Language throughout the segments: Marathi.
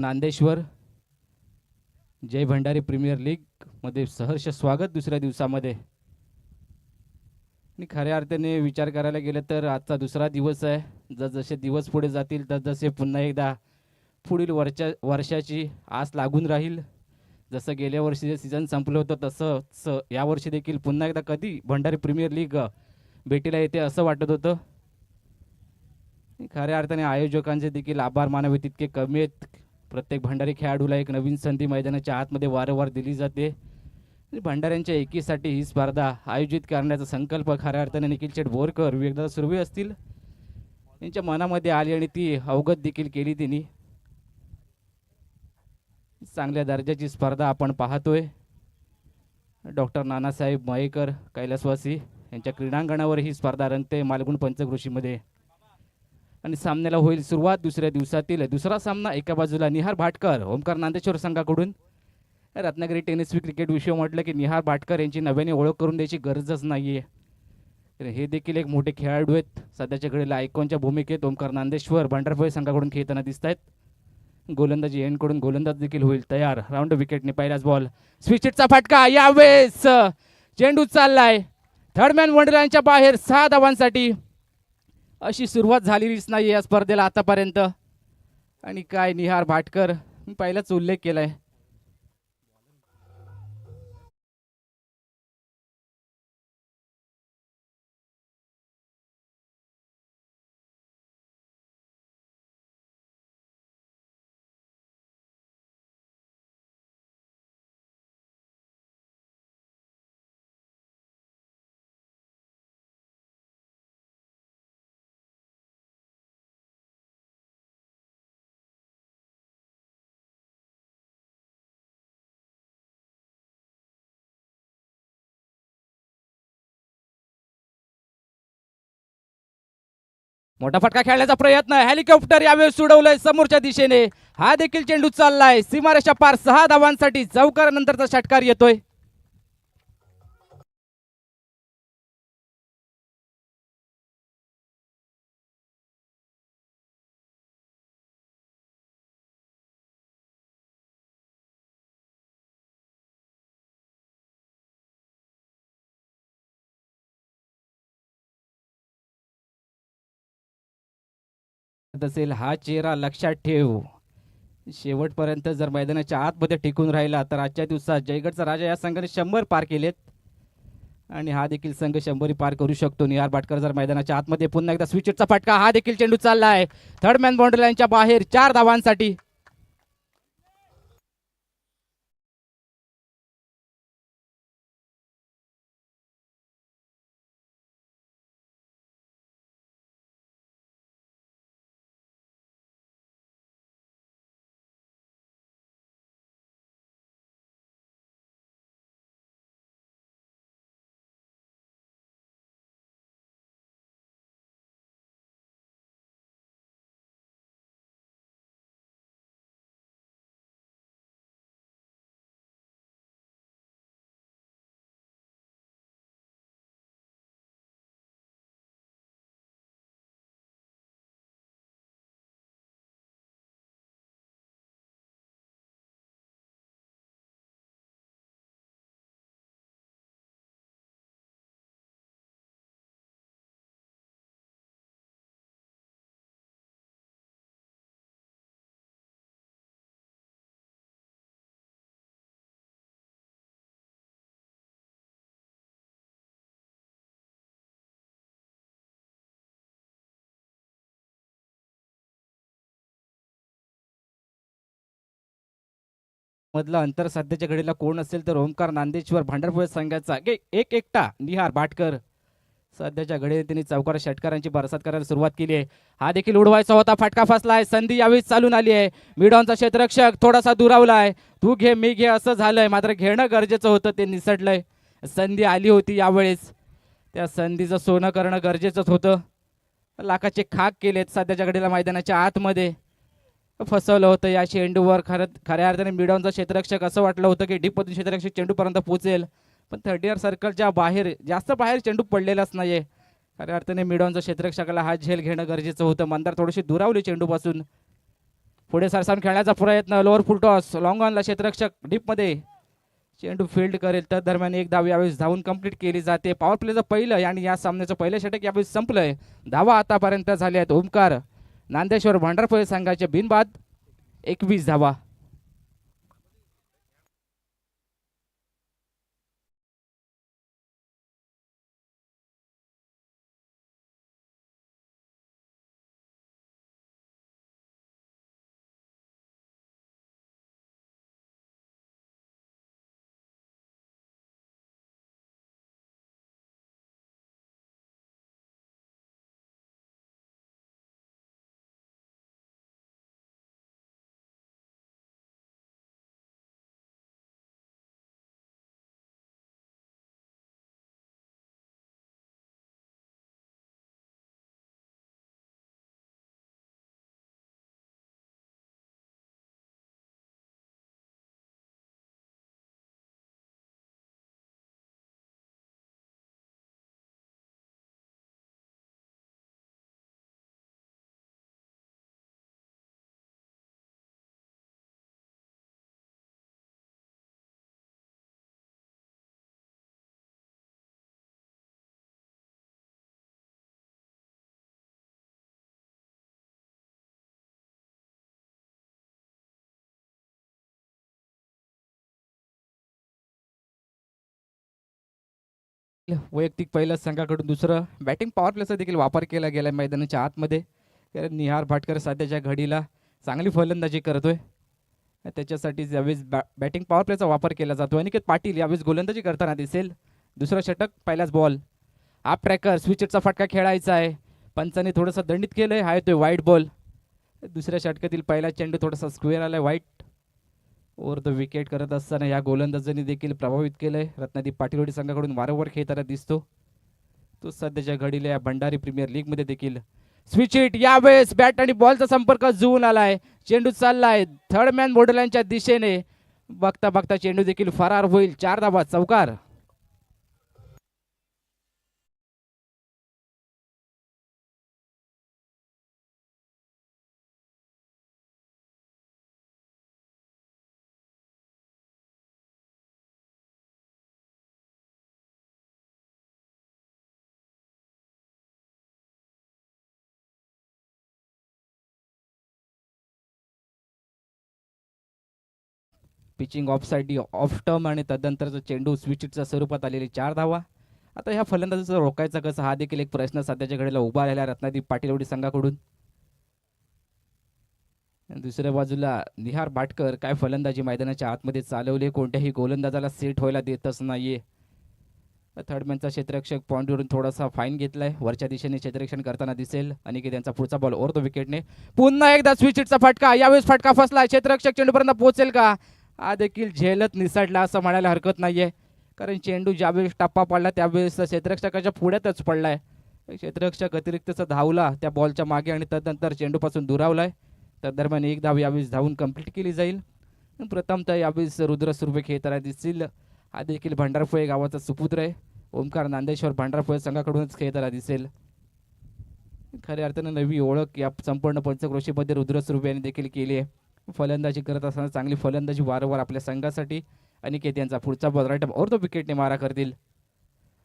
नांदेश्वर जय भंडारी प्रीमियर लीग मध्ये सहर्ष स्वागत दुसऱ्या दिवसामध्ये. आणि खऱ्या अर्थाने विचार करायला गेलं तर आजचा दुसरा दिवस आहे. जसजसे दिवस पुढे जातील तसजसे पुन्हा एकदा पुढील वर्षाची आस लागून राहील. जसं गेल्या वर्षी जे सीझन संपलं होतं तसंच यावर्षी देखील पुन्हा एकदा कधी भंडारी प्रीमियर लीग भेटीला येते असं वाटत होतं. खऱ्या अर्थाने आयोजकांचे देखील आभार मानावे तितके कमी आहेत. प्रत्येक भंडारी खेळाडूला एक नवीन संधी मैदानाच्या आतमध्ये वारंवार दिली जाते. भंडाऱ्यांच्या एकीसाठी ही स्पर्धा आयोजित करण्याचा संकल्प खऱ्या अर्थाने निखिल शेठ बोरकर विवेकदादा सुर्वे असतील यांच्या मनामध्ये आली आणि ती अवगत देखील केली त्यांनी. चांगल्या दर्जाची स्पर्धा आपण पाहतोय. डॉक्टर नानासाहेब मयेकर कैलासवासी यांच्या क्रीडांगणावर ही स्पर्धा रंगते मालगुण पंचकृषीमध्ये. आणि सामन्याला होईल सुरुवात. दुसऱ्या दिवसातील दुसरा सामना. एका बाजूला निहार भाटकर ओमकार नांदेश्वर संघाकडून. रत्नागिरी टेनिस क्रिकेट विषय म्हटलं की निहार भाटकर यांची नव्याने ओळख करून द्यायची गरजच नाहीये. हे देखील एक मोठे खेळाडू आहेत. सध्याच्या घडीला आयकॉनच्या भूमिकेत ओमकार नांदेश्वर भंडारफळ संघाकडून खेळताना दिसत आहेत. गोलंदाजी एंडकडून गोलंदाज देखील होईल तयार. राऊंड विकेटने पहिलाच बॉल. स्विचचा फटका. यावेळेस चेंडू चाललाय थर्डमॅन वंडरलँडच्या बाहेर 6 धावांसाठी. अशी सुरुवात झालेलीच नाही या स्पर्धेला आतापर्यंत. आणि काय निहार भाटकर मी पहिलाच उल्लेख केलाय. मोठा फटका खेळण्याचा प्रयत्न. हेलिकॉप्टर यावेळेस उडवलंय समोरच्या दिशेने. हा देखील चेंडू चाललाय सीमारेषा पार 6 धावांसाठी. चौकारानंतरचा षटकार येतोय. असेल हा चेहरा लक्षात ठेव. शेवटपर्यंत जर मैदानाच्या आतमध्ये टिकून राहिला तर आजच्या दिवसात जयगडचा राजा या संघाने 100 पार केलेत. आणि हा देखील संघ 100 पार करू शकतो. निहार भाटकर जर मैदानाच्या आतमध्ये पुन्हा एकदा स्विचचा फटका. हा देखील चेंडू चाललाय थर्डमॅन बाउंड्री लाईनच्या बाहेर 4 धावांसाठी. मधला अंतर सध्याच्या घडीला कोण असेल तर ओमकार नांदेश्वर भांडारपूर संघाचा एक एकटा निहार भाटकर. सध्याच्या घडीला त्यांनी चौकार षटकारांची बरसात करायला सुरुवात केली आहे. हा देखील उडवायचा होता. फटका फसलाय. संधी यावेळी चालून आली आहे. मिडॉनचा क्षेत्ररक्षक थोडासा दुरावलाय. तू घे मी घे असं झालंय. मात्र घेणं गरजेचं होतं ते निसटलंय. संधी आली होती यावेळेस. त्या संधीचं सोनं करणं गरजेचंच होतं. लाखाचे खाक केलेत सध्याच्या घडीला मैदानाच्या आतमध्ये. फसवलं होतं या चेंडूवर. खऱ्या अर्थाने मिडॉनचा क्षेत्ररक्षक असं वाटलं होतं की डीपमधून क्षेत्ररक्षक चेंडूपर्यंत पोहोचेल. पण 30 सर्कलच्या बाहेर जास्त बाहेर चेंडू पडलेलाच नाहीये. खऱ्या अर्थाने मिडॉनचा क्षेत्ररक्षकाला हा झेल घेणं गरजेचं होतं. मंदार थोडीशी दुरावली चेंडूपासून. पुढे सरसावून खेळण्याचा प्रयत्न, लोअर फुल टॉस, लॉंग ऑनला क्षेत्ररक्षक डीपमध्ये चेंडू फील्ड करेल. त्या दरम्यान एक धाव यावेळेस धावून कंप्लीट केली जाते. पॉवर प्लेचं पहिलं आणि या सामन्याचं पहिलं षटक यावेळेस संपलंय. धावा आतापर्यंत झाले आहेत ओमकार नांदेश्वर भांडारफळ संघाचे बिनबाद 21 धावा. वैयक्तिक पहिलं संघाकडून दुसरं बॅटिंग पॉवर प्लेचा देखील वापर केला गेला मैदानाच्या आतमध्ये. कारण निहार भाटकर सध्याच्या घडीला चांगली फलंदाजी करतोय. त्याच्यासाठी यावेळेस बॅटिंग पॉवर प्लेचा वापर केला जातो. अनिकेत पाटील यावेळेस गोलंदाजी करताना दिसेल. दुसरं षटक पहिलाच बॉल. हाफ ट्रॅकर स्विचचा फटका खेळायचा आहे. पंचाने थोडंसं दंडित केलंय. हा येतोय वाईट बॉल. दुसऱ्या षटकातील पहिला चेंडू थोडासा स्क्वेअर आलाय वाईट. ओव्हर द विकेट करत असताना या गोलंदाजांनी देखील प्रभावित केलंय. रत्नादीप पाटीलोडी संघाकडून वारंवार खेळताना दिसतो. तो सध्याच्या घडीला या भंडारी प्रीमियर लीग मध्ये देखील स्विच हिट. यावेळेस बॅट आणि बॉलचा संपर्क जुळून आलाय. चेंडू चाललाय थर्ड मॅन बॉर्डरलाईनच्या दिशेने. बघता बघता चेंडू देखील फरार होईल. 4 धावा चौकार. Pitching of side of term आणि तदनंतरचा चेंडू स्विचच्या स्वरूपात आलेली 4 धावा. आता ह्या फलंदाजाचं रोखायचा कसं हा देखील एक प्रश्न सध्याच्या घडीला उभा राहिला रत्नादीप पाटीलोडी संघाकडून. दुसऱ्या बाजूला निहार भाटकर काय फलंदाजी मैदानाच्या आतमध्ये चालवली. कोणत्याही गोलंदाजाला सेट व्हायला देतच नाहीये. थर्डमॅनचा क्षेत्ररक्षक पॉइंटवरून थोडासा फाईन घेतलाय. वरच्या दिशेने क्षेत्ररक्षण करताना दिसेल. आणि की त्यांचा पुढचा बॉल ओव्हर द विकेटने. पुन्हा एकदा स्विचचा फटका. यावेळेस फटका फसला. क्षेत्ररक्षक चेंडूपर्यंत पोहोचेल का. हा देखील झेलत निसटला असं म्हणायला हरकत नाहीये. कारण चेंडू ज्यावेळेस टप्पा पडला त्यावेळेस क्षेत्ररक्षकाच्या पुढ्यातच पडलाय. क्षेत्ररक्षक अतिरिक्तचा धावला त्या बॉलच्या मागे आणि तदनंतर चेंडूपासून दुरावलाय. त्या दरम्यान एक धाव यावेळेस धावून कंप्लीट केली जाईल. प्रथमतः यावेळेस रुद्र सुर्वे खेळताना दिसतील. हा देखील भांडारफळ गावाचा सुपुत्र आहे. ओमकार नांदेश्वर भांडारफळ संघाकडूनच खेळताना दिसेल. खऱ्या अर्थानं नवी ओळख या संपूर्ण पंचक्रोशीमध्ये रुद्र सुर्वे यांनी देखील केली आहे. फलंदाजी करत असताना चांगली फलंदाजी वारंवार आपल्या संघासाठी. अनिकेत यांचा पुढचा बॉल राईट ओव्हर द विकेटने मारा करतील.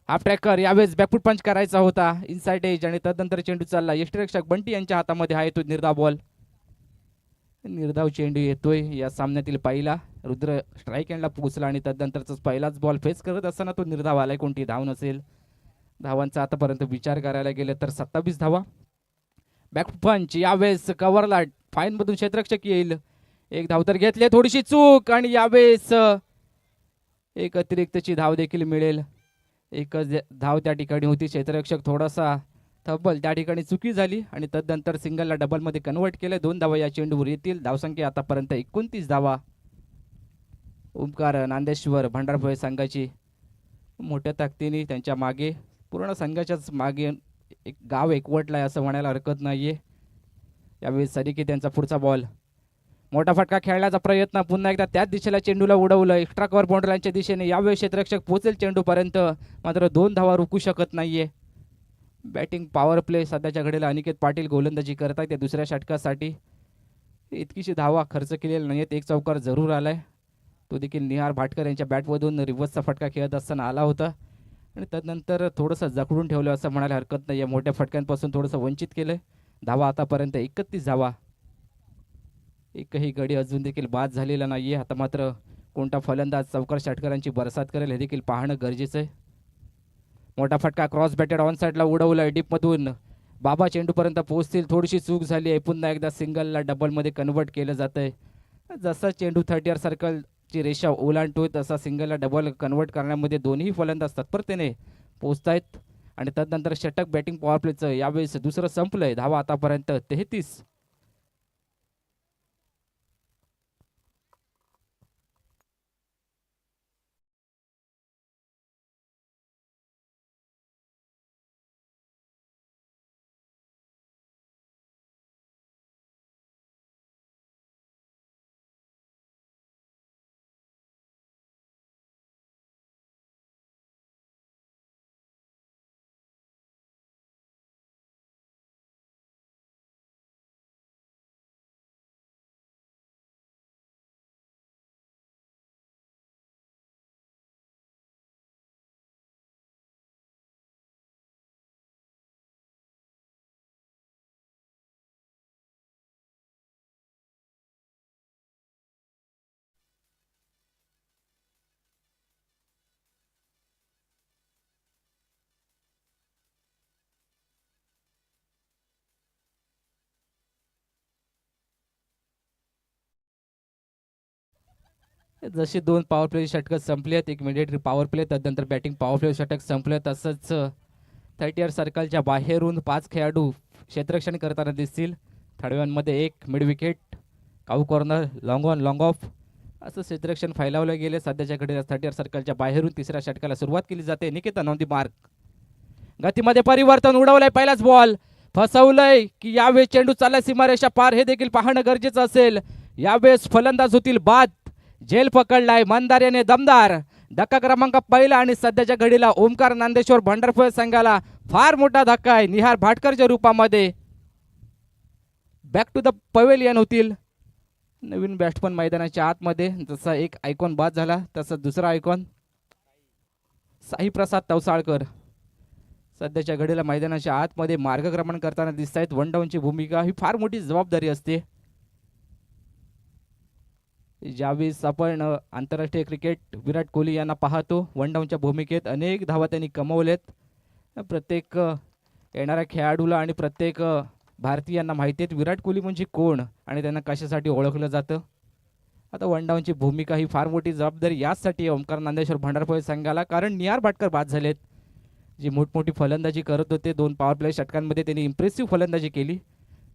हाफ ट्रॅकर यावेळेस बॅकफूट पंच करायचा होता. इनसाइड एज आणि तदनंतर चेंडू चालला. यष्टीरक्षक बंटी यांच्या हातामध्ये आहे तो निर्धाव बॉल. निर्धाव चेंडू येतोय. या सामन्यातील पहिला रुद्र स्ट्राईक एंडला पोहोचला आणि तदनंतरचा पहिलाच बॉल फेस करत असताना तो निर्धाव आलाय. कोणती धाव नसेल. धावांचा आतापर्यंत विचार करायला गेलं तर 27 धावा. बॅक पंच यावेळेस कव्हरला फाईन मधून क्षेत्ररक्षक येईल. एक धाव तर घेतली. थोडीशी चूक आणि यावेळेस एक अतिरिक्तची धाव देखील मिळेल. एकच धाव त्या ठिकाणी होती. क्षेत्ररक्षक थोडासा तब्बल त्या ठिकाणी चुकी झाली आणि तदनंतर सिंगलला डबलमध्ये कन्वर्ट केलं. 2 धावा या चेंडूवर येतील. धावसंख्या आतापर्यंत 29 धावा. ओमकार नांदेश्वर भांडारफळ संघाची मोठ्या ताकदीने त्यांच्या मागे पूर्ण संघाच्याच मागे एक गाव एकवटलाय असं म्हणायला हरकत नाहीये. यावेळी सरिकी त्यांचा पुढचा बॉल. मोठा फटका खेळण्याचा प्रयत्न. पुन्हा एकदा त्याच दिशेला चेंडूला उडवलं. एक्स्ट्रा कव्हर बाउंड्रीच्या दिशेने. यावेळी क्षेत्ररक्षक पोहोचेल चेंडूपर्यंत मात्र 2 धावा रोखू शकत नाहीये. बॅटिंग पॉवर प्ले सध्याच्या घडीला अनिकेत पाटील गोलंदाजी करत आहेत त्या दुसऱ्या षटकासाठी. इतकीशी धावा खर्च केलेल्या नाहीत. एक चौकार जरूर आलाय, तो देखील निहार भाटकर यांच्या बॅटमधून रिव्हर्सचा फटका खेळत असताना आला होता आणि त्यानंतर थोडंसं जखडून ठेवलं असं म्हणायला हरकत नाही. या मोठ्या फटक्यांपासून थोडंसं वंचित केलं. धावा आतापर्यंत 31 धावा, एकही गडी अजून देखील बाद झालेला नाही आहे. आता मात्र कोणता फलंदाज चौकार षटकारांची बरसात करेल हे देखील पाहणं गरजेचं आहे. मोठा फटका क्रॉस बॅटेड ऑन साईडला उडवलाय डीपमधून. बाबा चेंडूपर्यंत पोहोचतील, थोडीशी चूक झाली आहे. पुन्हा एकदा सिंगलला डबलमध्ये कन्वर्ट केलं जात आहे. जसा चेंडू 30 सर्कलची रेषा ओलांडतोय तसा सिंगलला डबल कन्वर्ट करण्यामध्ये दोन्ही फलंदाज तत्परतेने पोहोचतायत आणि त्यानंतर षटक बॅटिंग पॉवर प्लेचं यावेळेस दुसरं संपलंय. धावा आतापर्यंत 33. जशी दोन पॉवर प्ले षटकं संपली आहेत, एक मिलिटरी पॉवर प्ले त्यानंतर बॅटिंग पॉवर प्ले षटक संपलं, तसंच 30 सर्कलच्या बाहेरून 5 खेळाडू क्षेत्ररक्षण करताना दिसतील. थर्ड एक mid wicket, cow corner, long on long of असं क्षेत्ररक्षण फैलावलं गेले. सध्याच्या घडीला 30 सर्कलच्या बाहेरून तिसऱ्या षटकाला सुरुवात केली जाते. Niketan on the mark. गतीमध्ये परिवर्तन, उडवलंय पहिलाच बॉल, फसवलंय की यावेळेस चेंडू चालला सीमारेषा पार हे देखील पाहणं गरजेचं असेल. यावेळेस फलंदाज होतील बाद. झेल पकडलाय मंदार याने दमदार. धक्का क्रमांक पहिला आणि सध्याच्या घडीला ओमकार नांदेश्वर भंडारफळ संघाला फार मोठा धक्का आहे. निहार भाटकरच्या रूपामध्ये बॅक टू द पवेलियन होतील. नवीन बॅट्समन मैदानाच्या आतमध्ये. जसा एक आयकॉन बाद झाला तसा दुसरा आयकॉन साई प्रसाद तवसाळकर सध्याच्या घडीला मैदानाच्या आतमध्ये मार्गक्रमण करताना दिसत आहेत. वन डाऊनची भूमिका ही फार मोठी जबाबदारी असते. ज्यावेळेस आपण आंतरराष्ट्रीय क्रिकेट विराट कोहली यांना पाहतो, वन डाऊनच्या भूमिकेत अनेक धावा त्यांनी कमवलेत. प्रत्येक येणाऱ्या खेळाडूला आणि प्रत्येक भारतीयांना माहिती आहेत विराट कोहली म्हणजे कोण आणि त्यांना कशासाठी ओळखलं जातं. आता वन डाऊनची भूमिका ही फार मोठी जबाबदारी याचसाठी ओमकार नांदेश्वर भंडारफळ संघाला, कारण निहार भाटकर बाद झालेत. जी मोठमोठी फलंदाजी करत होते, 2 पॉवर प्ले षटकांमध्ये त्यांनी इम्प्रेसिव्ह फलंदाजी केली.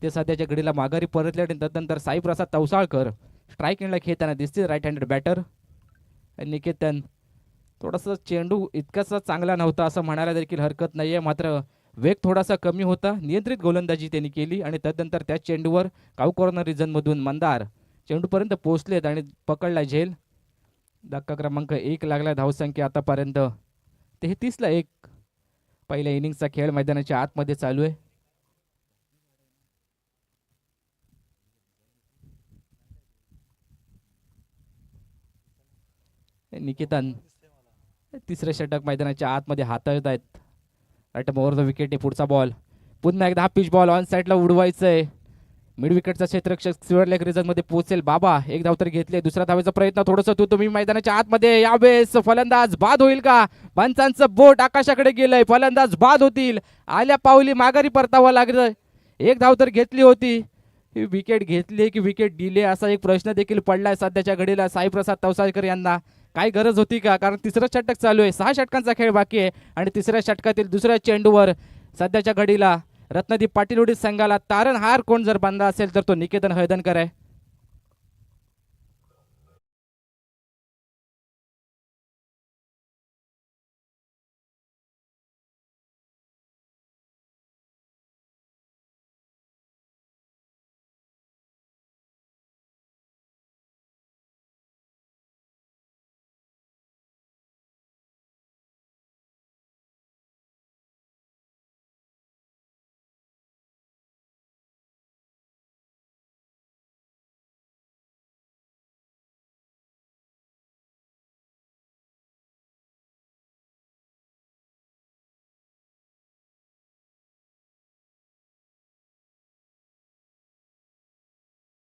ते सध्याच्या घडीला माघारी परतले आणि त्यानंतर साई प्रसाद तवसाळकर स्ट्राईक एंडला खेळताना दिसतील. Right handed batter. निकेतन थोडासा चेंडू इतकासा चांगला नव्हता असं म्हणायला देखील हरकत नाही आहे, मात्र वेग थोडासा कमी होता. नियंत्रित गोलंदाजी त्यांनी केली आणि त्यानंतर त्या चेंडूवर काऊ कॉर्नर रिजनमधून मंदार चेंडूपर्यंत पोहोचलेत आणि पकडला झेल. धक्का क्रमांक 1 लागला. धावसंख्या आतापर्यंत 33ला 1. पहिल्या इनिंगचा खेळ मैदानाच्या आतमध्ये चालू आहे. निकेतन तिसरे षटक मैदानाच्या आतमध्ये हाताळत आहेत. Right over the wicket. पुढचा बॉल पुन्हा एकदा हा पिच बॉल ऑन साईडला उडवायचंय. मिड विकेटचा क्षेत्ररक्षक स्क्वेअर लेग रिझन मध्ये पोहोचेल. बाबा एक धाव तर घेतले. दुसऱ्या धावेचा प्रयत्न थोडंसं तुम्ही मैदानाच्या आतमध्ये. यावेळेस फलंदाज बाद होईल का? पंचांचं बोट आकाशाकडे गेलंय. फलंदाज बाद होतील. आल्या पावली माघारी परतावं लागलं. एक धाव तर घेतली होती. ही विकेट घेतली की विकेट दिली असा एक प्रश्न देखील पडलाय सध्याच्या घडीला साईप्रसाद तवसाळकर यांना. काय गरज होती का? कारण तिसरं षटक चालू आहे. 6 षटकांचा खेळ बाकी आहे आणि तिसऱ्या षटकातील दुसऱ्या चेंडूवर सध्याच्या घडीला रत्नदीप पाटील उडीद संघाला तारणहार कोण जर बांधला असेल तर तो निकेतन हळदणकर आहे.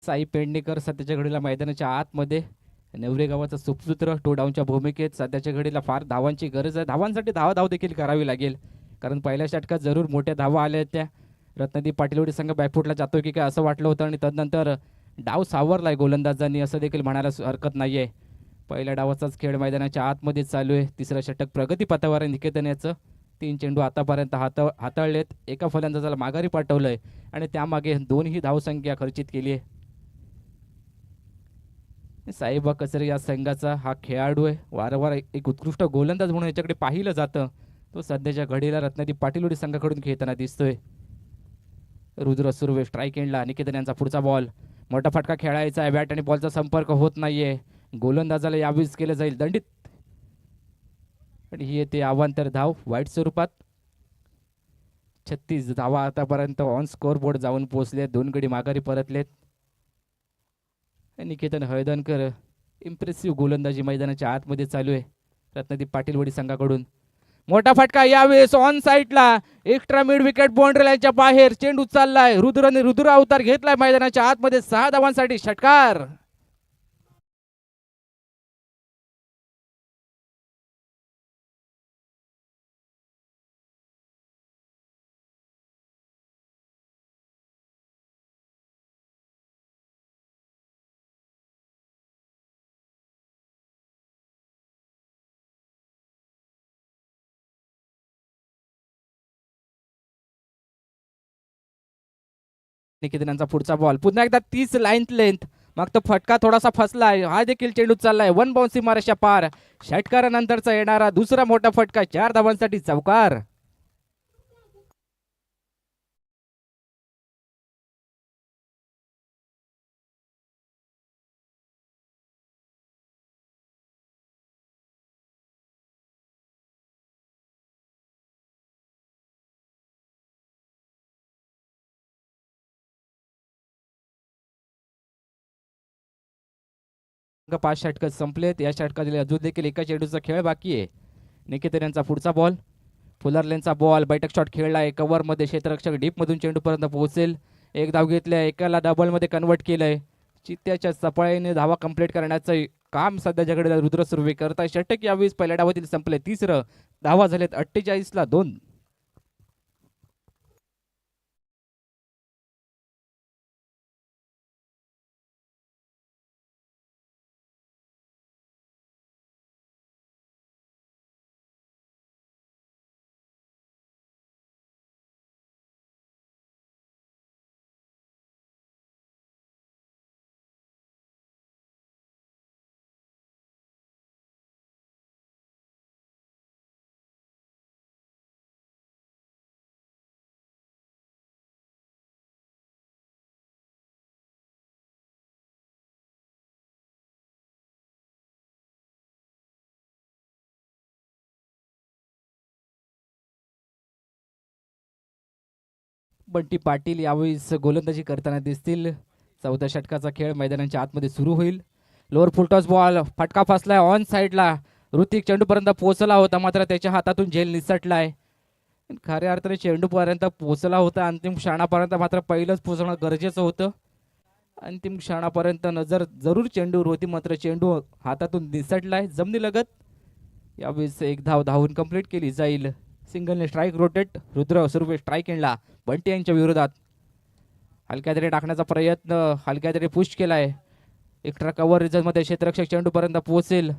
साई पेडणेकर सध्याच्या घडीला मैदानाच्या आतमध्ये नेवरे गावाचा सुपुत्र टो डाऊनच्या भूमिकेत सध्याच्या घडीला फार धावांची गरज आहे. धावांसाठी धाव देखील करावी लागेल, कारण पहिल्या षटकात जरूर मोठ्या धावा आल्या त्या. रत्नदीप पाटीलवाडी संघ बॅकफुटला जातो की काय असं वाटलं होतं, आणि तदनंतर डाव सावरलाय गोलंदाजांनी असं देखील म्हणायला हरकत नाही आहे. पहिल्या डावाचाच खेळ मैदानाच्या आतमध्ये चालू आहे. तिसरं षटक प्रगतीपथावर आहे निकेतन याचं. 3 चेंडू आतापर्यंत हाताळलेत. एका फलंदाजाला माघारी पाठवलंय आणि त्यामागे 2ही धावसंख्या खर्चित केली आहे. साईबा कचरे या संघाचा हा खेळाडू आहे. वारंवार एक उत्कृष्ट गोलंदाज म्हणून याच्याकडे पाहिलं जातं. तो सध्याच्या घडीला रत्नदीप पाटीलवाडी संघाकडून खेळताना दिसतोय. रुद्र सुर्वे स्ट्राईक एंडला. निकेतन यांचा पुढचा बॉल. मोठा फटका खेळायचा आहे. बॅट आणि बॉलचा संपर्क होत नाहीये. गोलंदाजाला यावेळेस केलं जाईल दंडित, आणि ही येते अवांतर धाव वाईट स्वरूपात. 36 धावा आतापर्यंत ऑन स्कोर बोर्ड जाऊन पोहोचले. 2 गडी माघारी परतलेत. निकेतन हळदणकर इम्प्रेसिव्ह गोलंदाजी मैदानाच्या आतमध्ये चालू आहे रत्नदीप पाटीलवाडी संघाकडून. मोठा फटका यावेळेस ऑन साईडला. एक्स्ट्रा मिड विकेट बाउंड्री लाईनच्या बाहेर चेंडू चाललाय. रुद्रने रुद्र अवतार घेतलाय मैदानाच्या आतमध्ये. 6 धावांसाठी षटकार. निकेतनांचा पुढचा बॉल. पुन्हा एकदा 30 लाईन लेंथ. मग तो फटका थोडासा फसलाय. हा देखील चेंडू चाललाय 1 बाउन्सी माराच्या पार. षटकारानंतरचा येणारा दुसरा मोठा फटका. 4 धावांसाठी चौकार. पाच षटक संपलेत. या षटकातील अजून देखील एका चेंडूचा खेळ बाकी आहे. निकेतन यांचा पुढचा बॉल. फुलरलेनचा बॉल. बैठक शॉट खेळलाय कव्हरमध्ये. क्षेत्ररक्षक डीपमधून चेंडूपर्यंत पोहोचेल. एक धाव घेतल्या. एकाला डबलमध्ये कन्वर्ट केलंय. चित्त्याच्या सफाईने धावा कंप्लीट करण्याचं काम सध्याच्याकडे रुद्र सुर्वे करताय. षटक यावेळेस पहिल्या डावातील संपले. तिसरं. धावा झालेत 48ला 2. बंटी पाटील यावेळेस गोलंदाजी करताना दिसतील. 14 षटकाचा खेळ मैदानाच्या आतमध्ये सुरू होईल. Lower full toss ball. फटका फसलाय ऑन साईडला. ऋतिक चेंडूपर्यंत पोहोचला होता, मात्र त्याच्या हातातून झेल निसटलाय. खऱ्या अर्थाने चेंडूपर्यंत पोहोचला होता. अंतिम क्षणापर्यंत मात्र पहिलंच पोहोचणं गरजेचं होतं. अंतिम क्षणापर्यंत नजर जरूर चेंडूवर होती, मात्र चेंडू हातातून निसटलाय जमिनीलगत. यावेळेस एक धाव धावून कंप्लीट केली जाईल. सिंगलने strike rotate. Rudra Surve strike एंडला. बंटी यांच्या विरोधात. हलक्या तरी टाकण्याचा प्रयत्न. हलक्या तरी पुश केलाय. एक्स्ट्रा कव्हर रिझल्टमध्ये क्षेत्ररक्षक चेंडूपर्यंत पोहोचेल.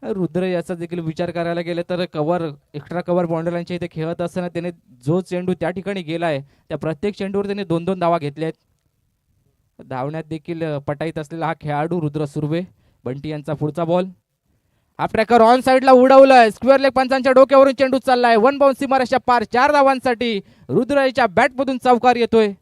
रुद्र याचा देखील विचार करायला गेले तर एक्स्ट्रा कव्हर बाउंड्रीलाईनच्या इथे खेळत असताना त्याने जो चेंडू त्या ठिकाणी गेलाय त्या प्रत्येक चेंडूवर त्याने 2-2 धावा घेतल्यात. धावण्यात देखील पटाईत असलेला हा खेळाडू रुद्र सुर्वे. बंटी यांचा पुढचा बॉल. हा ट्रॅकर ऑन साईडला उडवलाय. स्क्वेअर लेग पंचांच्या डोक्यावरून चेंडू चाललाय. 1 बाउन्स सीमारेषा पार. 4 धावांसाठी रुद्र याच्या बॅटमधून चौकार येतोय.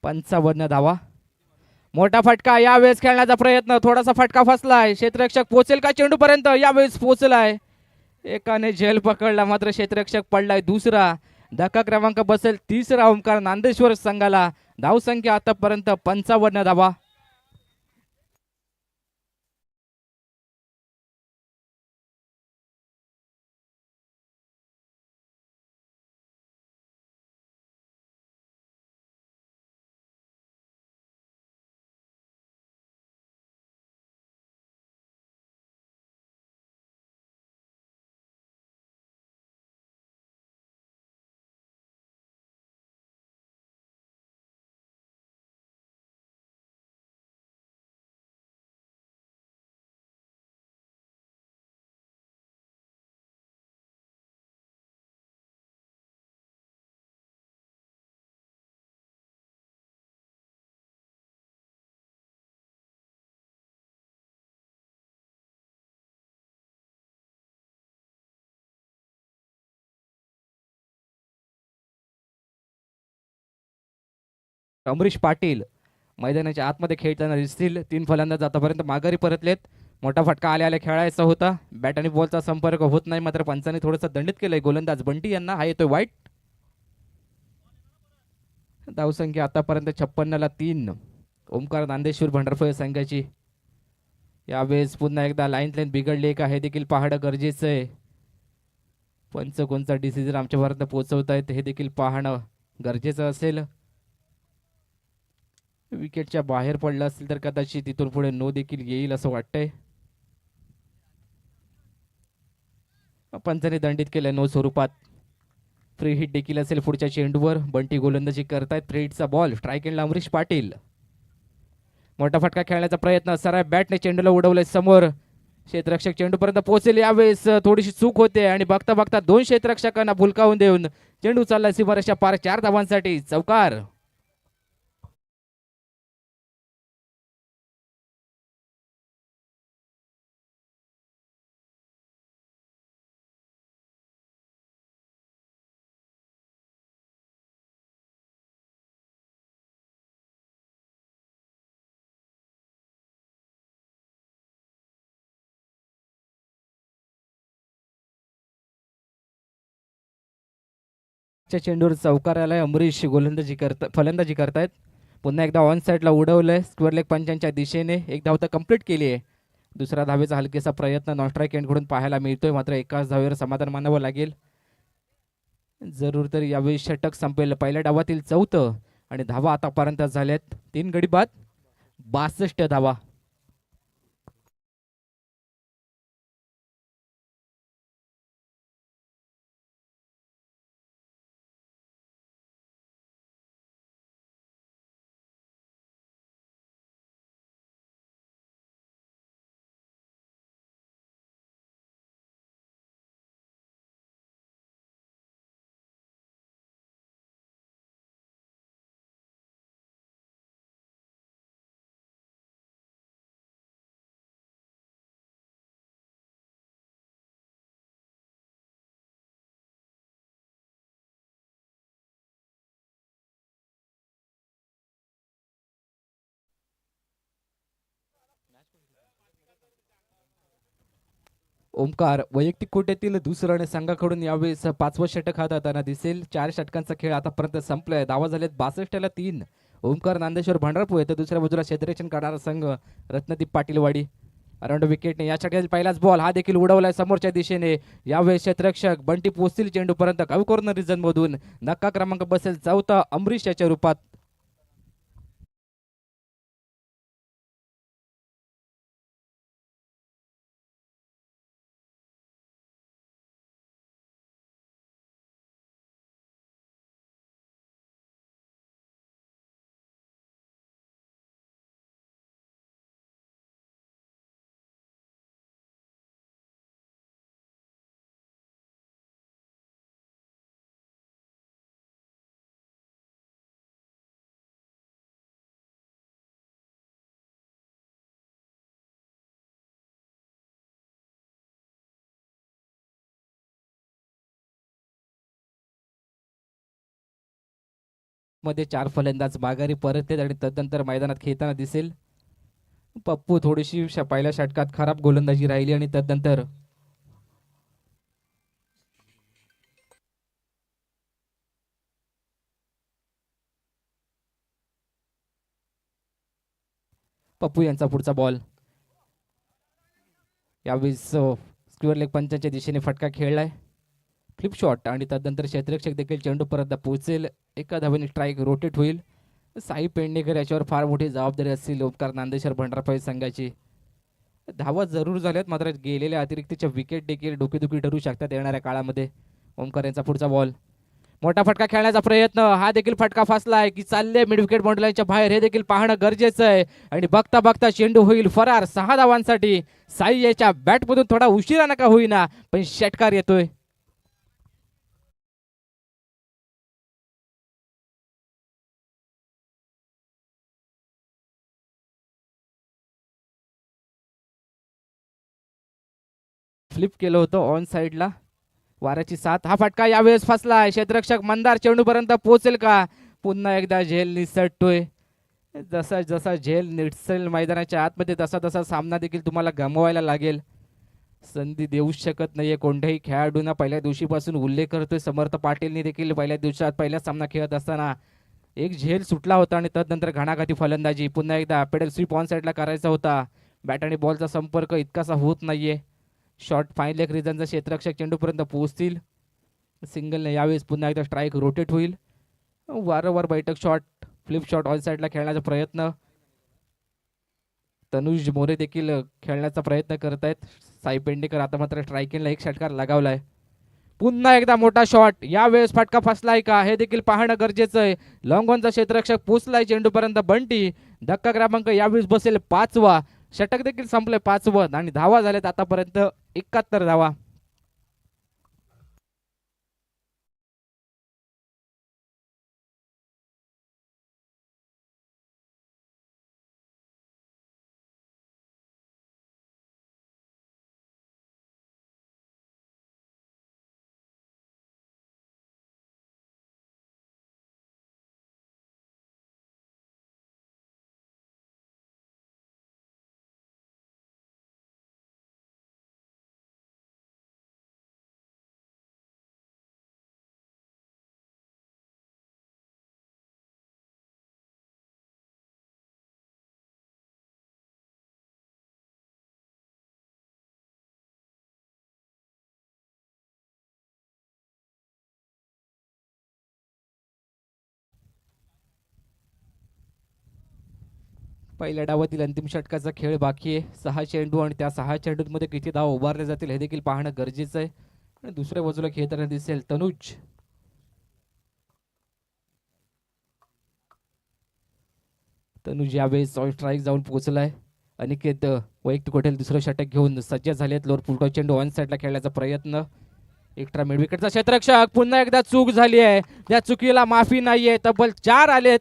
पंचावन्न धावा. मोठा फटका. यावेळेस खेळण्याचा प्रयत्न. थोडासा फटका फसलाय. क्षेत्ररक्षक पोहोचेल का चेंडूपर्यंत? यावेळेस पोहोचलाय. एकाने झेल पकडला, मात्र क्षेत्ररक्षक पडलाय दुसरा. धक्का क्रमांक बसेल तिसरा ओमकार नांदेश्वर संघाला. धावसंख्या आतापर्यंत 55 धावा. अमरीश पाटील मैदानाच्या आतमध्ये खेळताना दिसतील. 3 फलंदाज आतापर्यंत माघारी परतलेत. मोठा फटका आल्या खेळायचा होता. बॅट आणि बॉलचा संपर्क होत नाही, मात्र पंचाने थोडंसं दंडित केलंय गोलंदाज बंटी यांना. हा येतोय वाईट. धावसंख्या आतापर्यंत 56ला 3 ओमकार नांदेश्वर भंडारफळ संघाची. यावेळेस पुन्हा एकदा लाईन बिघडली का हे देखील पाहणं गरजेचं आहे. पंच कोणता डिसिजन आमच्यापर्यंत पोहोचवत आहेत हे देखील पाहणं गरजेचं असेल. विकेटच्या बाहेर पडलं असेल तर कदाचित तिथून पुढे नो देखील येईल असं वाटतंय. पंचाने दंडित केलं नो स्वरूपात. फ्री हिट देखील असेल पुढच्या चेंडूवर. बंटी गोलंदाजी करतायत. फ्री हिटचा बॉल स्ट्राईक एंडला अमरीश पाटील. मोठा फटका खेळण्याचा प्रयत्न. सरळ बॅटने चेंडूला उडवलंय समोर. क्षेत्ररक्षक चेंडूपर्यंत पोहोचेल. यावेळेस थोडीशी चूक होते आणि बघता बघता 2 क्षेत्ररक्षकांना भुलकावून देऊन चेंडू चालला सीमारेषा पार. 4 धावांसाठी चौकार. चेंडूवर चौकार आलाय. अमरीश फलंदाजी करतायत. पुन्हा एकदा ऑन साईडला उडवलंय स्क्वेअर लेग पंचांच्या दिशेने. एक धाव तर कंप्लीट केली आहे. दुसरा धावेचा हलकेसा प्रयत्न नॉन स्ट्राईक एंडकडून पाहायला मिळतोय, मात्र एकाच धावेवर समाधान मानावं लागेल. जरूर तर यावेळी षटक संपेल. पहिल्या डावातील 4थं आणि धावा आतापर्यंत झाल्यात 3 गडी बाद 62 धावा. ओमकार वैयक्तिक कोट्यातील दुसरं आणि संघाकडून यावेळेस 5वं षटक हाताळताना दिसेल. 4 षटकांचा खेळ आतापर्यंत संपलाय. धावा झालेत 62ला 3. ओमकार नांदेश्वर भंडारपूर तर दुसऱ्या बाजूला क्षेत्ररक्षण करणारा संघ रत्नदीप पाटीलवाडी. अराउंड विकेटने या षटकातील पहिलाच बॉल हा देखील उडवलाय समोरच्या दिशेने. यावेळेस क्षेत्ररक्षक बंटी पोहोचतील चेंडूपर्यंत. कॉर्नर रिजन मधून धक्का क्रमांक बसेल 4था अमरीश याच्या रूपात. मध्ये 4 फलंदाज माघारी परतलेत आणि तदनंतर मैदानात खेळताना दिसेल. पप्पू थोडीशी पहिल्या षटकात खराब गोलंदाजी राहिली आणि तदनंतर पप्पू यांचा पुढचा बॉल. यावेळेस स्क्वेअर लेग पंचांच्या दिशेने फटका खेळलाय. फ्लिप शॉट आणि त्यानंतर क्षेत्ररक्षक देखील चेंडू परत पोहोचेल. एका धावेने स्ट्राईक रोटेट होईल. साई पेडणेकर याच्यावर फार मोठी जबाबदारी असतील ओमकार नांदेश्वर भंडारपाई संघाची. धावा जरूर झाल्यात मात्र गेलेल्या अतिरिक्तच्या विकेट देखील डोकेदुखी ठरू शकतात येणाऱ्या काळामध्ये. ओमकार यांचा पुढचा बॉल. मोठा फटका खेळण्याचा प्रयत्न. हा देखील फटका फासला आहे की चालले मिड विकेट बाउंड्रीच्या बाहेर हे देखील पाहणं गरजेचं आहे. आणि बघता बघता चेंडू होईल फरार 6 धावांसाठी. साई याच्या बॅटमधून थोडा उशिरा नका होईना पण षटकार येतोय. फ्लिप केलं होतं ऑन साईडला. वाऱ्याची साथ. हा फटका यावेळेस फसला. क्षेत्ररक्षक मंदार चेंडूपर्यंत पोहोचेल का. पुन्हा एकदा झेल निसटतोय. जसा जसा झेल निसटेल मैदानाच्या आतमध्ये तसा तसा सामना देखील तुम्हाला गमवायला लागेल. संधी देऊ शकत नाहीये कोणत्याही खेळाडूंना. पहिल्या दिवशीपासून उल्लेख करतोय समर्थ पाटीलनी देखील पहिल्या दिवसात पहिला सामना खेळत असताना एक झेल सुटला होता आणि तदनंतर घणाघाती फलंदाजी. पुन्हा एकदा पेडल स्वीप ऑन साईडला करायचा होता. बॅट आणि बॉलचा संपर्क इतकासा होत नाहीये. शॉट फाईन लेग रिझनचा क्षेत्ररक्षक चेंडूपर्यंत पोहोचतील. सिंगलने यावेळेस पुन्हा एकदा स्ट्राईक रोटेट होईल. वारंवार बैठक शॉट फ्लिप शॉट ऑन साईडला खेळण्याचा प्रयत्न. तनुज मोरे देखील खेळण्याचा प्रयत्न करत आहेत. साई पेंडेकर आता मात्र स्ट्रायकिंगला एक षटकार लगावलाय. पुन्हा एकदा मोठा शॉट. यावेळेस फटका फसलाय का हे देखील पाहणं गरजेचं आहे. लॉंग ऑनचा क्षेत्ररक्षक पोचलाय चेंडूपर्यंत. बंटी धक्का क्रमांक यावेळेस बसेल 5वा. षटक देखील संपले 5व आणि धावा झाल्यात आतापर्यंत 71 धावा. पहिल्या डावातील अंतिम षटकाचा खेळ बाकी आहे. 6 चेंडू आणि त्या 6 चेंडूंमध्ये किती धाव उभारले जातील हे देखील पाहणं गरजेचं आहे. आणि दुसऱ्या बाजूला खेळताना दिसेल तनुज. तनुज यावेळेस स्ट्राईक जाऊन पोहोचलाय. अनिकेत वैयक्तिक हॉटेल दुसरं षटक घेऊन सज्ज झालेत. लोअर फुलटॉस चेंडू ऑन साईडला खेळण्याचा प्रयत्न. एक्स्ट्रा मिड विकेटचा क्षेत्ररक्षक. पुन्हा एकदा चूक झाली आहे. त्या चुकीला माफी नाहीये. तब्बल 4 आलेत.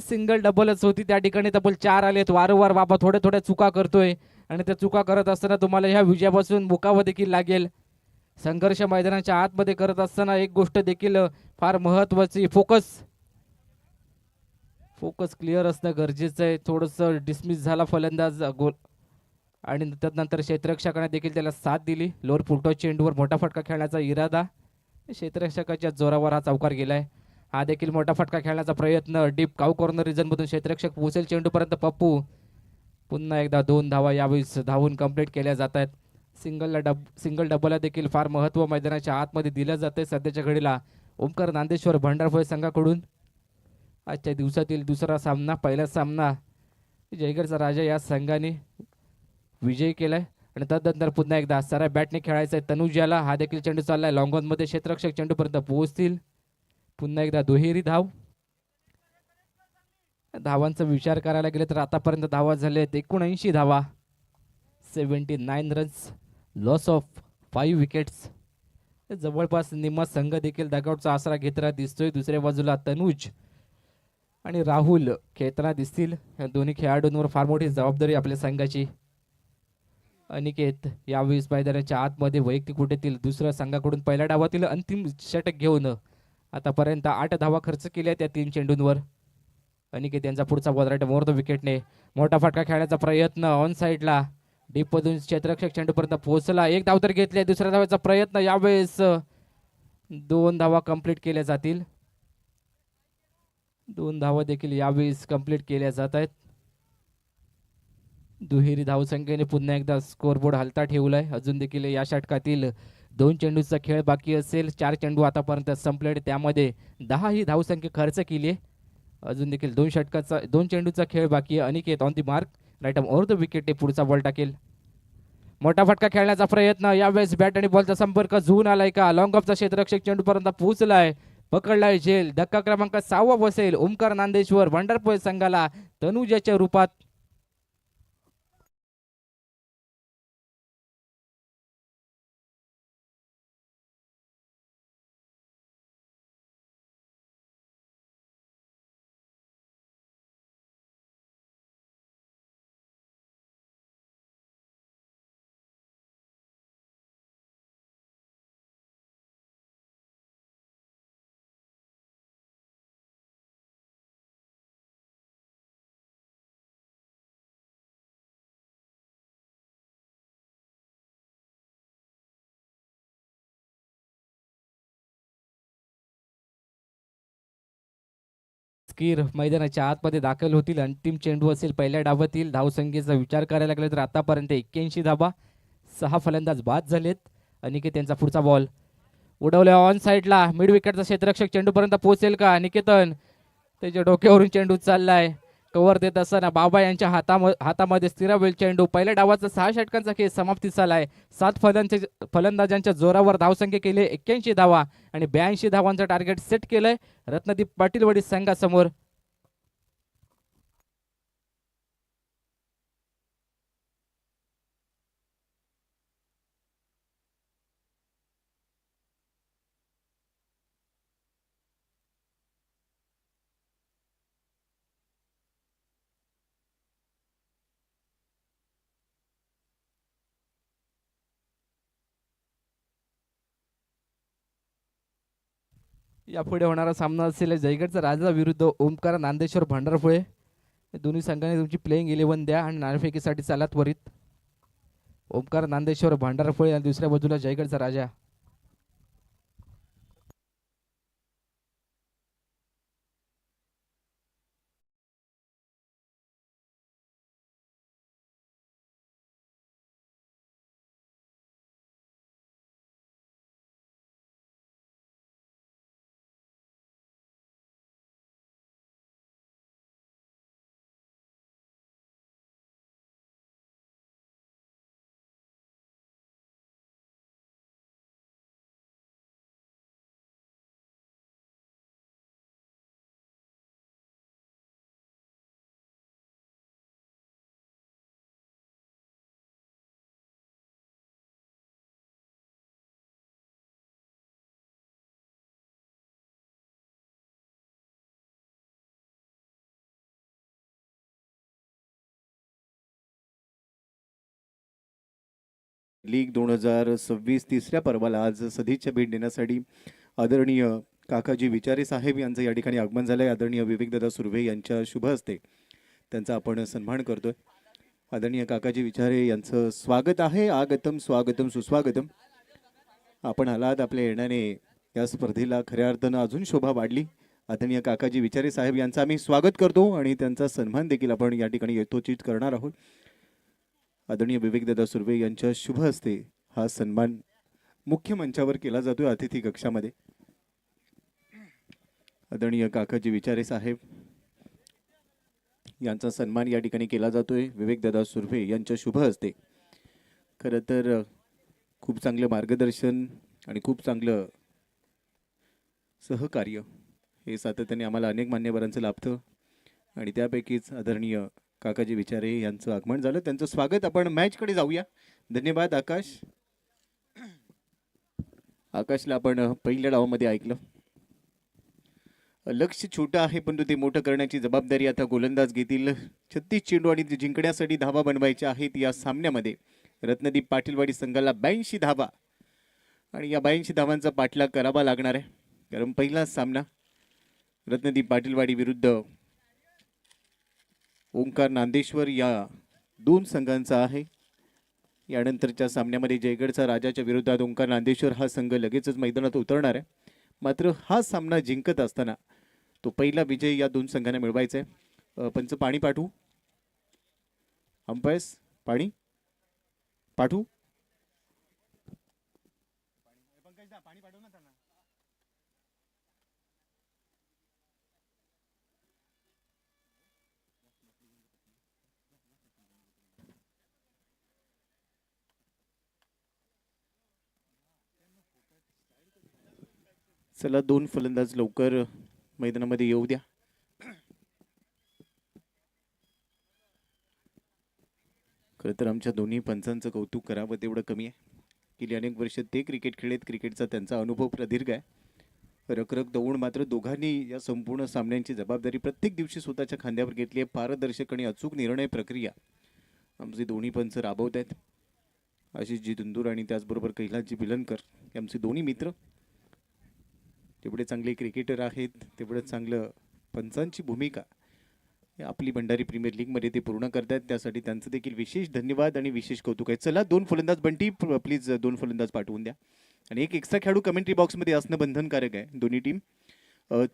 सिंगल डबलच होती त्या ठिकाणी. तब्बल 4 आलेत. वारंवार बाबा थोड्या थोड्या चुका करतोय आणि त्या चुका करत असताना तुम्हाला ह्या विजयापासून मुकावं देखील लागेल. संघर्ष मैदानाच्या आतमध्ये करत असताना एक गोष्ट देखील फार महत्वाची. फोकस क्लिअर असणं गरजेचं आहे. थोडंसं डिसमिस झाला फलंदाज गोल आणि त्यानंतर क्षेत्ररक्षकाने देखील त्याला साथ दिली. लोअर फुलटॉस चेंडूवर मोठा फटका खेळण्याचा इरादा. क्षेत्ररक्षकाच्या जोरावर हा चौकार गेलाय. हा देखील मोठा फटका खेळण्याचा प्रयत्न. डीप काऊ कॉर्नर रिजनमधून क्षेत्ररक्षक पोहोचेल चेंडूपर्यंत. पप्पू पुन्हा एकदा 2 धावा यावेळेस धावून कंप्लीट केल्या जात आहेत. सिंगल डबलला देखील फार महत्त्व मैदानाच्या आतमध्ये दिलं जाते सध्याच्या घडीला. ओमकार नांदेश्वर भंडारफळ संघाकडून आजच्या दिवसातील दुसरा सामना. पहिला सामना जयगडचा राजा या संघाने विजयी केलाय आणि त्यानंतर पुन्हा एकदा साऱ्या बॅटने खेळायचा आहे तनुज याला. हा देखील चेंडू चाललाय लॉंग ऑन मध्ये. क्षेत्ररक्षक चेंडूपर्यंत पोहोचतील. पुन्हा एकदा दुहेरी धाव. धावांचा विचार करायला गेले तर आतापर्यंत धावा झाले 79 धावा. 79 रन्स. Loss of 5 wickets. जवळपास निम्मा संघ देखील डगआउटचा आसरा घेताना दिसतोय. दुसऱ्या बाजूला तनुज आणि राहुल खेळताना दिसतील. या दोन्ही खेळाडूंवर फार मोठी जबाबदारी आपल्या संघाची. अनिकेत यावेळेस मैदानाच्या आतमध्ये वैयक्तिक कुठेतील दुसऱ्या संघाकडून पहिल्या डावातील अंतिम षटक घेऊन आतापर्यंत 8 धावा खर्च केल्या त्या 3 चेंडूंवर. अनिकेत यांचा पुढचा बॉल राईट मोर द विकेटने. मोठा फटका खेळण्याचा प्रयत्न ऑन साईडला. डीप मधून क्षेत्ररक्षक चेंडूपर्यंत पोहोचला. 1 धाव तर घेतली. दुसऱ्या धावाचा प्रयत्न. यावेळेस 2 धावा कंप्लीट केल्या जातील. 2 धावा देखील यावेळेस कंप्लीट केल्या जात आहेत. दुहेरी धावसंख्येने पुन्हा एकदा स्कोरबोर्ड हलता ठेवलाय. अजून देखील या षटकातील 2 चेंडूचा खेळ बाकी असेल. 4 चेंडू आतापर्यंत संपले, त्यामध्ये 10 ही धावसंख्या खर्च केली आहे. अजून देखील 2 चेंडूचा खेळ बाकी आहे. Aniket on the mark, right arm over the wicket, पुढचा बॉल टाकेल. मोठा फटका खेळण्याचा प्रयत्न, यावेळेस बॅट आणि बॉलचा संपर्क झुून आलाय का? लॉंग ऑफचा क्षेत्ररक्षक चेंडूपर्यंत पोहोचलाय, पकडलाय झेल. धक्का क्रमांक 6 बसेल ओमकार नांदेश्वर भंडारपूर संघाला तनुजाच्या रूपात. स्कीर मैदानाच्या आतमध्ये दाखल होतील. अंतिम चेंडू असेल पहिल्या डावातील. धावसंख्येचा विचार करायला लागला तर आतापर्यंत 81 धाबा, 6 फलंदाज बाद झालेत. अनिकेत यांचा पुढचा बॉल उडवल्या ऑन साईडला. मिड विकेटचा क्षेत्ररक्षक चेंडूपर्यंत पोहोचेल का? निकेतन त्याच्या डोक्यावरून चेंडू चाललाय. कव्हर देत असताना बाबा यांच्या हातामध्ये स्थिरावेल चेंडू. पहिल्या डावाचा 6 षटकांचा खेळ समाप्तीस आलाय. 7 फलंदाजांच्या जोरावर धावसंख्या केली 81 धावा आणि 82 धावांचं टार्गेट सेट केलंय रत्नदीप पाटीलवाडी संघासमोर. यापुढे होणारा सामना असेल जयगडचा राजा विरुद्ध ओमकार नांदेश्वर भंडारफळे. दोन्ही संघाने तुमची प्लेइंग 11 द्या आणि नाणेफेकीसाठी चाला त्वरित. ओमकार नांदेश्वर भंडारफळे आणि दुसऱ्या बाजूला जयगडचा राजा. लीग 2026 तिसऱ्या पर्वाला आज सदिच्छा भेट देण्यासाठी आदरणीय काकाजी विचारे साहेब यांचं या ठिकाणी आगमन झालंय. आदरणीय विवेकदादा सुर्वे यांच्या शुभ हस्ते त्यांचा आपण सन्मान करतोय. आदरणीय काकाजी विचारे यांचं स्वागत आहे. आगतम स्वागतम सुस्वागतम. आपण आलात, आपल्या येण्याने या स्पर्धेला खऱ्या अर्थानं अजून शोभा वाढली. आदरणीय काकाजी विचारे साहेब यांचं आम्ही स्वागत करतो आणि त्यांचा सन्मान देखील आपण या ठिकाणी यथोचित करणार आहोत. आदरणीय विवेकदादा सुर्वे यांच्या शुभ हस्ते हा सन्मान मुख्य मंचावर केला जातोय अतिथी कक्षामध्ये. आदरणीय काकाजी विचारे साहेब यांचा सन्मान या ठिकाणी केला जातोय विवेकदादा सुर्वे यांच्या शुभ हस्ते. खरं तर खूप चांगलं मार्गदर्शन आणि खूप चांगलं सहकार्य हे सातत्याने आम्हाला अनेक मान्यवरांचं लाभतं आणि त्यापैकीच आदरणीय काकाजी विचारे यांचं आगमन झालं. त्यांचं स्वागत. आपण मॅचकडे जाऊया. धन्यवाद आकाश. आकाशला आपण पहिल्या डावामध्ये ऐकलं. लक्ष छोटं आहे पण ते मोठं करण्याची जबाबदारी आता गोलंदाज घेतील. 36 चेंडू आणि जिंकण्यासाठी धावा बनवायच्या आहेत या सामन्यामध्ये. रत्नदीप पाटीलवाडी संघाला 82 धावा आणि या 82 धावांचा पाठलाग करावा लागणार आहे. कारण पहिला सामना रत्नदीप पाटीलवाडी विरुद्ध ओंकार नांदेश्वर या दोन संघांचा आहे. यानंतरच्या सामन्यामध्ये जयगडचा राजाच्या विरोधात ओंकार नांदेश्वर हा संघ लगेचच मैदानात उतरणार आहे. मात्र हा सामना जिंकत असताना तो पहिला विजय या दोन संघांना मिळवायचा आहे. पंच पाणी पाठवू. अंपायर्स पाणी पाठवू. चला 2 फलंदाज लवकर मैदानामध्ये येऊ द्या. खरं तर आमच्या दोन्ही पंचांचं कौतुक करावं तेवढं कमी आहे. गेली अनेक वर्ष ते क्रिकेट खेळलेत, क्रिकेटचा त्यांचा अनुभव प्रदीर्घ आहे. रखरख दौड मात्र दोघांनी या संपूर्ण सामन्यांची जबाबदारी प्रत्येक दिवशी स्वतःच्या खांद्यावर घेतली आहे. पारदर्शक आणि अचूक निर्णय प्रक्रिया आमचे दोन्ही पंच राबवत आहेत. आशिषजी दुंदूर आणि त्याचबरोबर कैलासजी बिलनकर हे आमचे दोन्ही मित्र. तेवढे चांगले क्रिकेटर आहेत, तेवढंच चांगलं पंचांची भूमिका आपली भंडारी प्रीमियर लीगमध्ये ते पूर्ण करतात. त्यासाठी त्यांचं देखील विशेष धन्यवाद आणि विशेष कौतुक आहे. चला 2 फलंदाज बंटी प्लीज 2 फलंदाज पाठवून द्या आणि एक एक्स्ट्रा खेळाडू कमेंट्री बॉक्समध्ये असणं बंधनकारक आहे. दोन्ही टीम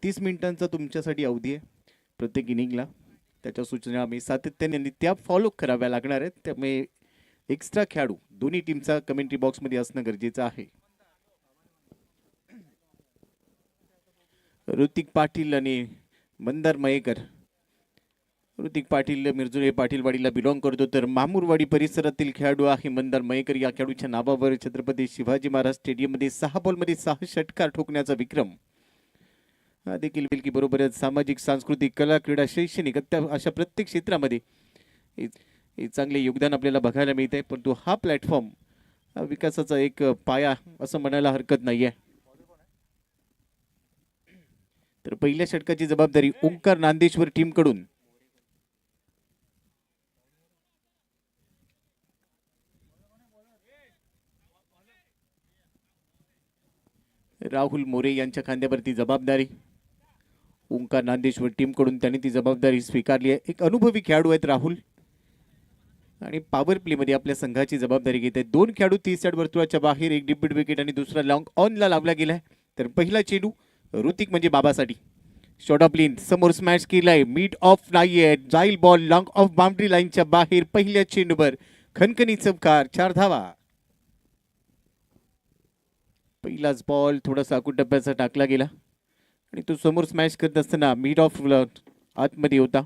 30 मिनिटांचा तुमच्यासाठी अवधी आहे प्रत्येक इनिंगला. त्याच्या सूचना आम्ही सातत्याने आणि त्या फॉलो कराव्या लागणार आहेत. त्यामुळे एक्स्ट्रा खेळाडू दोन्ही टीमचा कमेंट्री बॉक्समध्ये असणं गरजेचं आहे. ऋतिक पाटील आणि मंदार मयेकर. ऋतिक पाटील मिरजुले पाटीलवाडीला बिलॉंग करतो, तर मामूरवाडी परिसरातील खेळाडू आहे मंदार मयेकर. या खेळाडूच्या नावावर छत्रपती शिवाजी महाराज स्टेडियममध्ये 6 बॉलमध्ये 6 षटकार ठोकण्याचा विक्रम हा देखील की बरोबरच सामाजिक, सांस्कृतिक, कला, क्रीडा, शैक्षणिक अशा प्रत्येक क्षेत्रामध्ये चांगले योगदान आपल्याला बघायला मिळते. परंतु हा प्लॅटफॉर्म विकासाचा एक पाया असं म्हणायला हरकत नाहीये. तर पहिल्या षटकाची जबाबदारी ओंकार नांदेश्वर टीमकडून राहुल मोरे यांच्या खांद्यावरती जबाबदारी. ओंकार नांदेश्वर टीमकडून त्यांनी ती जबाबदारी स्वीकारली आहे. एक अनुभवी खेळाडू आहेत राहुल आणि पॉवर प्लेमध्ये आपल्या संघाची जबाबदारी घेत आहेत. 2 खेळाडू 30 यार्ड वर्तुळाच्या बाहेर, एक डिप्पीट विकेट आणि दुसरा लॉंग ऑनला लावला गेलाय. तर पहिला चेंडू ऋतिक म्हणजे बाबासाठी शॉर्ट ऑफ लेन समोर स्मॅश केलाय, मिड ऑफ नाहीये, जाईल बॉल लॉंग ऑफ बाउंड्री लाईनच्या बाहेर. पहिल्या चेंडूवर खणखणी चौकार, 4 धावा. पहिलाच बॉल थोडासा आकुट डब्याचा टाकला गेला आणि तो समोर स्मॅश करत असताना मिड ऑफ आतमध्ये होता.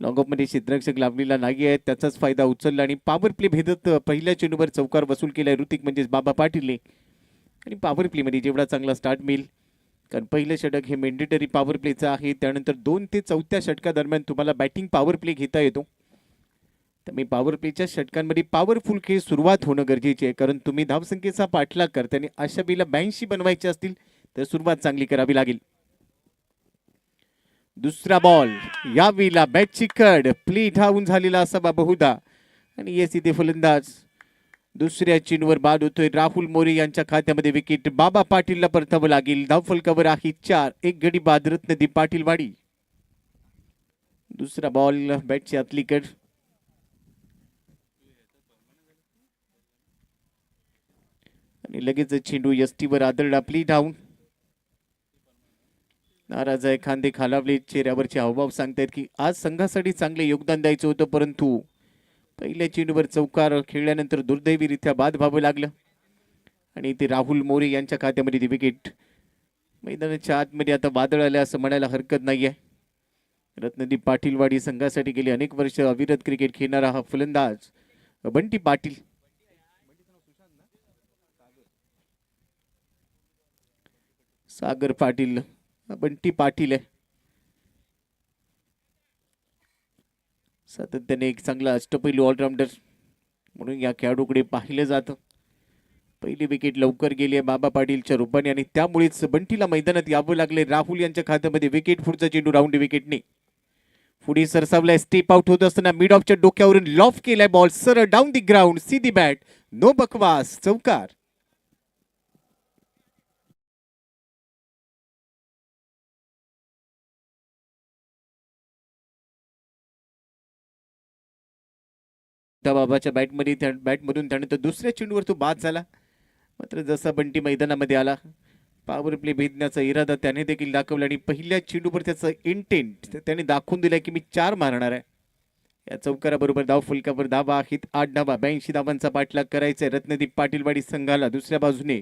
लॉंग ऑफ मध्ये क्षेत्ररक्षक लावलेला नाही आहे, त्याचाच फायदा उचलला आणि पॉवर प्ले भेदत पहिल्या चेंडूवर चौकार वसूल केलाय ऋतिक म्हणजेच बाबा पाटीलने. आणि पॉवर प्लेमध्ये जेवढा चांगला स्टार्ट मिळेल, कारण पहिलं षटक हे मेंडेटरी पॉवर प्लेचं आहे. त्यानंतर 2 ते 4थ्या षटकादरम्यान तुम्हाला बॅटिंग पॉवर प्ले घेता येतो. त्यामुळे पॉवर प्लेच्या षटकांमध्ये पॉवरफुल खेळ सुरुवात होणं गरजेचे आहे, कारण तुम्ही धावसंख्येचा पाठलाग करताना अशा वेळेला 82 बनवायचे असतील तर सुरुवात चांगली करावी लागेल. दुसरा बॉल या वेळेला बॅटची कड प्ले धावून झालेला असावा बहुधा आणि येस इथे फलंदाज दुसऱ्या चेंडूवर बाद होतोय. राहुल मोरे यांच्या खात्यामध्ये विकेट. बाबा पाटीलला परतावं लागेल. धावफलकावर आहे 4, एक गडी बाद रत्नदीप पाटीलवाडी. दुसरा बॉल बॅटची आतली कड आणि लगेच चेंडू यष्टीवर आदळला. प्ली डाऊन. नाराज आहे, खांदे खालावले, चेहऱ्यावरचे हावभाव सांगतायत की आज संघासाठी चांगले योगदान द्यायचं होतं, परंतु पहिल्या चेंडूवर चौकार खेळल्यानंतर दुर्दैवीरित्या बाद व्हावं लागलं आणि ते राहुल मोरे यांच्या खात्यामध्ये ती विकेट. मैदानाच्या आतमध्ये आता वादळ आलं असं म्हणायला हरकत नाहीये. रत्नदीप पाटीलवाडी संघासाठी गेली अनेक वर्ष अविरत क्रिकेट खेळणारा हा फलंदाज बंटी पाटील सागर पाटील बंटी पाटील आहे. सातत्याने एक चांगला अष्टपैलू ऑलराऊंडर म्हणून या खेळाडूकडे पाहिलं जातं. पहिली विकेट लवकर गेली आहे बाबा पाटीलच्या रूपाने आणि त्यामुळेच बंटीला मैदानात यावं लागले. राहुल यांच्या खात्यामध्ये विकेट. पुढचा चेंडू राऊंड विकेटने पुढे सरसावलाय. स्टेप आउट होत असताना मिड ऑफच्या डोक्यावरून लॉफ केलाय बॉल सरळ डाऊन दी ग्राउंड. सीधी बॅट, नो बकवास, चौकार. त्या बाबाच्या बॅटमधून त्यानंतर दुसऱ्या चेंडूवर तो बाद झाला. मात्र जसा बंटी मैदानामध्ये आला, पॉवर प्ले भेदण्याचा इरादा त्याने देखील दाखवला आणि पहिल्या चेंडूवर त्याचं इंटेंट त्याने दाखवून दिलाय की मी 4 मारणार आहे. या चौकाराबरोबर धाव फुलकावर धावा आहेत 8 धावा. 82 धावांचा पाठलाग करायचा आहे रत्नदीप पाटीलवाडी संघाला. दुसऱ्या बाजूने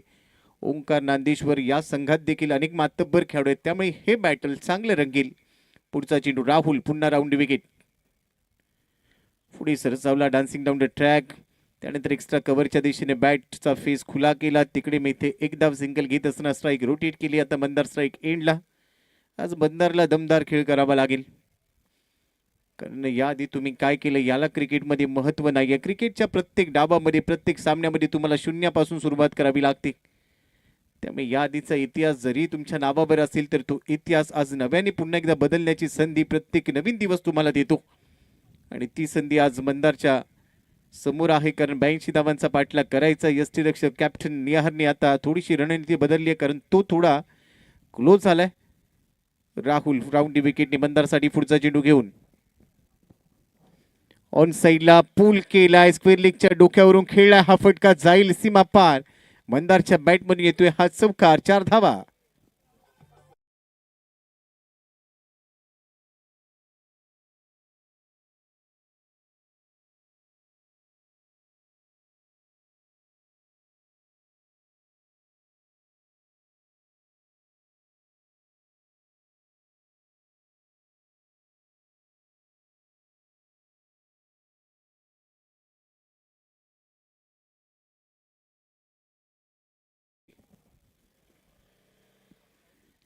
ओंकार नांदेश्वर या संघात देखील अनेक मातब्बर खेळाडू आहेत, त्यामुळे हे बॅटल चांगलं रंगेल. पुढचा चेंडू राहुल, पुन्हा राऊंड विकेट. पुढे सरसावला डान्सिंग डाऊन द ट्रॅक. त्यानंतर एक्स्ट्रा कव्हरच्या दिशेने बॅटचा फेस खुला केला. तिकडे मेथे एक धाव सिंगल घेत असताना स्ट्राईक रोटेट केली. आता मंदार स्ट्राईक एंडला. आज मंदारला दमदार खेळ करावा लागेल, कारण याआधी तुम्ही काय केलं याला क्रिकेटमध्ये महत्त्व नाही आहे. क्रिकेटच्या प्रत्येक डावामध्ये प्रत्येक सामन्यामध्ये तुम्हाला शून्यापासून सुरुवात करावी लागते. त्यामुळे याआधीचा इतिहास जरी तुमच्या नावावर असेल तर तो इतिहास आज नव्याने पुन्हा एकदा बदलण्याची संधी प्रत्येक नवीन दिवस तुम्हाला देतो. आणि ती संधी आज मंदारच्या समोर आहे, कारण 82 धावांचा पाठलाग करायचा. यष्टीरक्षक कॅप्टन निहारने आता थोडीशी रणनीती बदलली आहे, कारण तो थोडा क्लोज झालाय. राहुल राऊंड विकेटने मंदारसाठी पुढचा चेंडू घेऊन ऑन साईडला पूल केलाय. स्क्वेअर लेगच्या डोक्यावरून खेळलाय. हा फटका जाईल सीमा पार. मंदारच्या बॅटमधून येतोय हा चौकार. 4 धावा.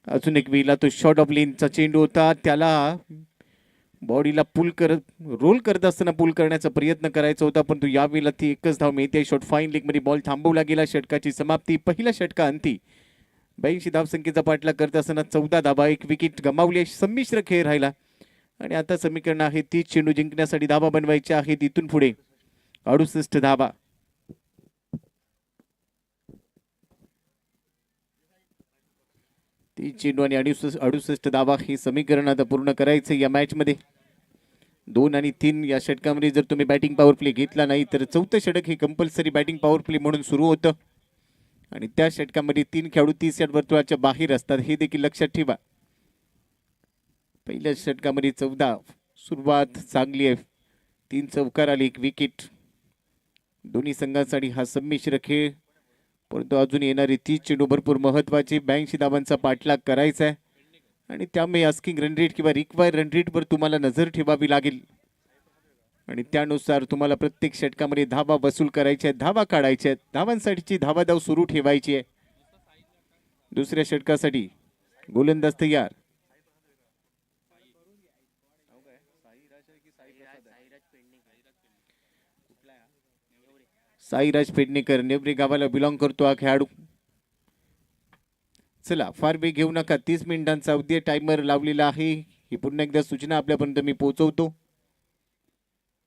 अजून एक वेळेला तो शॉर्ट ऑफ लेनचा चेंडू होता, त्याला बॉडीला पुल करत रोल करत असताना पुल करण्याचा प्रयत्न करायचा होता, परंतु यावेळेला ती एकच धाव मिळते. शॉट फाईन लेग मध्ये बॉल थांबवला गेला. षटकाची समाप्ती. पहिला षटका अंती. 82 धावसंख्येचा पाठलाग करत असताना 14 धावा. एक विकेट गमावली. संमिश्र खेळ राहिला आणि आता समीकरण आहे 30 चेंडू जिंकण्यासाठी धावा बनवायच्या आहेत. इथून पुढे 68 धावा. 30 चेंडू आणि 68 धावा हे समीकरण आता पूर्ण करायचं या मॅच मध्ये. 2 आणि 3 या षटकामध्ये जर तुम्ही बॅटिंग पॉवर प्ले घेतला नाही तर चौथं षटक हे कंपल्सरी बॅटिंग पॉवर प्ले म्हणून सुरू होतं आणि त्या षटकामध्ये 3 खेळाडू 30 या वर्तुळाच्या बाहेर असतात, हे देखील लक्षात ठेवा. पहिल्या षटकामध्ये 14. सुरुवात चांगली आहे. 3 चौकार आले, 1 विकेट. दोन्ही संघांसाठी हा संमिश्र खेळ, परंतु अजून येणारे 30 चेंडू भरपूर महत्वाचे. 82 धावांचा पाठलाग करायचा आहे आणि त्यामुळे आस्किंग रन रेट किंवा रिक्वायर रन रेटवर तुम्हाला नजर ठेवावी लागेल आणि त्यानुसार तुम्हाला प्रत्येक षटकामध्ये धावा वसूल करायच्या आहेत, धावा काढायच्या आहेत. धावांसाठीची धावाधाव सुरू ठेवायची आहे. दुसऱ्या षटकासाठी गोलंदाज तयार. साईराज पेडणेकर, नेवरे गावाला बिलॉंग करतो हा खेळाडू. चला फार वेळ घेऊ नका. 30 मिनिटांचा अवधी टायमर लावलेला आहे. ही पुन्हा एकदा सूचना आपल्यापर्यंत मी पोहोचवतो.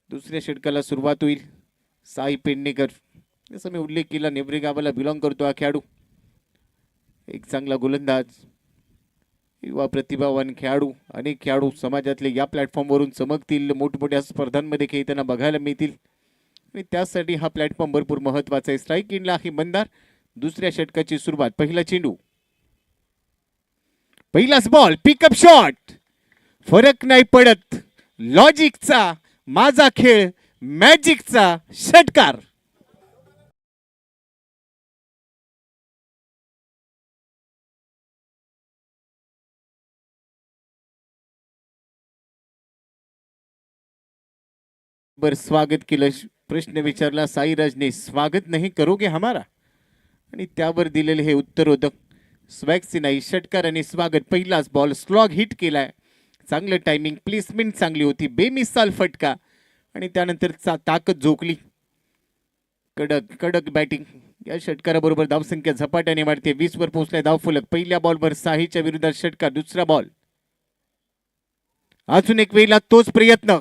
दुसऱ्या षटकाला सुरुवात होईल. साई पेडणेकर, जसं मी उल्लेख केला, नेवरे गावाला बिलॉंग करतो हा खेळाडू. एक चांगला गोलंदाज, युवा प्रतिभावान खेळाडू. अनेक खेळाडू समाजातले या प्लॅटफॉर्मवरून चमकतील, मोठमोठ्या स्पर्धांमध्ये खेळताना बघायला मिळतील आणि त्यासाठी हा प्लॅटफॉर्म भरपूर महत्वाचा आहे. स्ट्राईक इनला आहे मंदार. दुसऱ्या षटकाची सुरुवात. पहिला चेंडू, पहिलाच बॉल, पिकअप शॉट. फरक नाही पडत. लॉजिकचा माझा खेळ, मॅजिकचा षटकार. बर स्वागत केलं. प्रश्न विचारला साईराजने, स्वागत नाही करोगे हमारा, आणि त्यावर दिलेले हे उत्तर होतं स्वॅक्सी नाही. षटकार आणि स्वागत. पहिलाच बॉल, स्लॉग हिट केलाय. चांगलं टायमिंग, प्लेसमेंट चांगली होती, बेमिसाल फटका आणि त्यानंतर ताकद झोकली. कडक कडक बॅटिंग. या षटकाराबरोबर धावसंख्या झपाट्याने वाढते. 20 वर पोहोचलाय धावफलक. पहिल्या बॉलवर साहीच्या विरोधात षटकार. दुसरा बॉल. अजून एक वेळेला तोच प्रयत्न.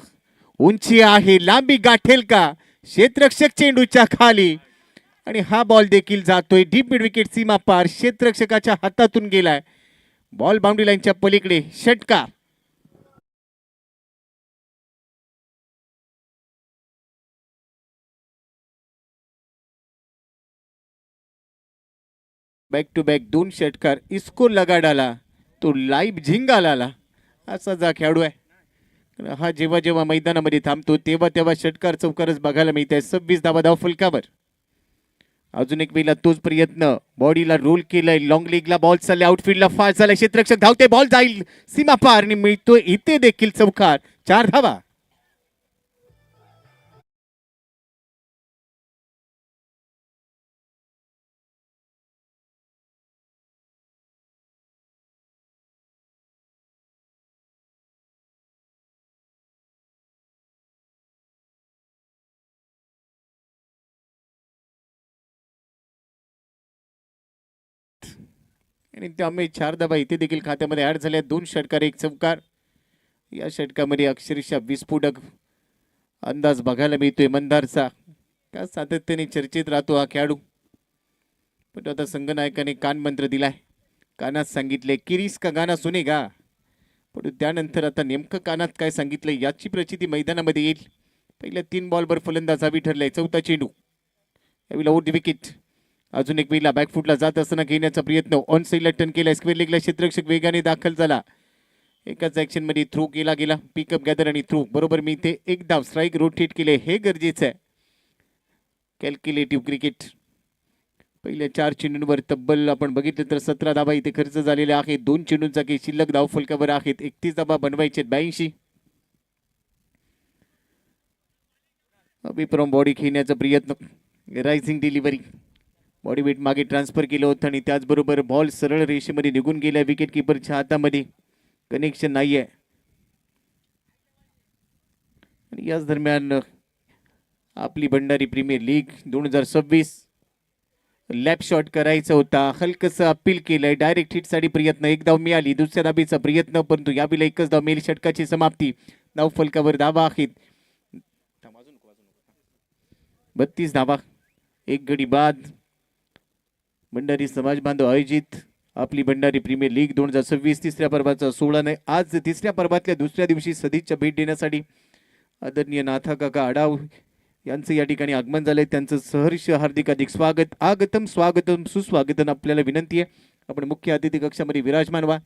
उंची आहे, लांबी गाठेल का? क्षेत्ररक्षक चेंडूच्या खाली आणि हा बॉल देखील जातोय डीप मिड विकेट सीमा पार. क्षेत्ररक्षकाच्या हातातून गेलाय. बॉल बाउंड्री लाईनच्या पलीकडे. षटकार. बॅक टू बॅक 2 षटकार. इसको लगा डाला तो लाईव्ह झिंगाला. असा जा खेळाडू आहे. हा जेव्हा जेव्हा मैदानामध्ये थांबतो तेव्हा तेव्हा षटकार चौकारच बघायला मिळते. 26 धावा धाव फलकावर. अजून एक वेळेला तोच प्रयत्न. बॉडीला रोल केलाय, लॉंग लेगला बॉल चालले, आउटफील्डला फास्ट झालाय, क्षेत्ररक्षक धावते, बॉल जाईल सीमा पार आणि मिळतो इथे देखील चौकार. 4 धावा. आणि त्यामुळे 4 धावा इथे देखील खात्यामध्ये ऍड झाल्या. 2 षटकार 1 चौकार. या षटकामध्ये अक्षरशः विस्फोटक अंदाज बघायला मिळतोय मंदारचा. का सातत्याने चर्चेत राहतो हा खेळाडू. पण आता संघनायकाने कान मंत्र दिलाय. कानात सांगितले किरीस का गाना सुनेगा. पण त्यानंतर आता नेमकं कानात काय सांगितलंय याची प्रचिती मैदानामध्ये येईल. पहिल्या 3 बॉलवर फलंदाज हवी ठरलाय. चौथा चेंडू यावेळेला ओव्हर द विकेट. अजून एक वेळेला बॅकफुटला जात असताना घेण्याचा प्रयत्न. ऑन साईडला टर्न केला, स्क्वेअर लेगला क्षेत्ररक्षक वेगाने दाखल झाला. एकाच ऍक्शन मध्ये थ्रो केला गेला. पिकअप गॅदर आणि थ्रो बरोबर मी ते एक धाव स्ट्राईक रोटेट केले, हे गरजेचं आहे. Calculative cricket. पहिल्या 4 चेंडूंवर तब्बल आपण बघितलं तर 17 धावा इथे खर्च झालेल्या आहेत. 2 चेंडूंचा काही शिल्लक धाव फलकावर आहेत. 31 धावा बनवायचे 82. अभिप्रम बॉडी खेळण्याचा प्रयत्न, रायझिंग डिलिव्हरी. बॉडी वेट मागे ट्रान्सफर केलं होतं आणि त्याचबरोबर बॉल सरळ रेषेमध्ये निघून गेला. विकेट किपरच्या हातामध्ये कनेक्शन नाही आहे. आणि याच दरम्यान आपली Bhandari premier league 2026 lap shot करायचा होता. हलकसं अपील केलंय. डायरेक्ट हिटसाठी प्रयत्न. 1 धाव मिळाली. दुसऱ्या धाबीचा प्रयत्न, परंतु यावेळेला 1च धाव मिळेल. षटकाची समाप्ती. धाव फलकावर धावा आहेत 32 धावा. 1 गडी बाद. भंडारी समाज बांधव आयोजित आपली भंडारी प्रीमियर लीग 2026 तिसऱ्या पर्वाचा 16 ने आज तिसऱ्या पर्वातल्या दुसऱ्या दिवशी सदिच्छा भेट देण्यासाठी आदरणीय नाथा काका आडाव यांचं या ठिकाणी आगमन झालंय. त्यांचं सहर्ष हार्दिक अधिक स्वागत. आगतम स्वागतम सुस्वागतम. आपल्याला विनंती आहे आपण मुख्य अतिथी कक्षामध्ये विराजमान व्हा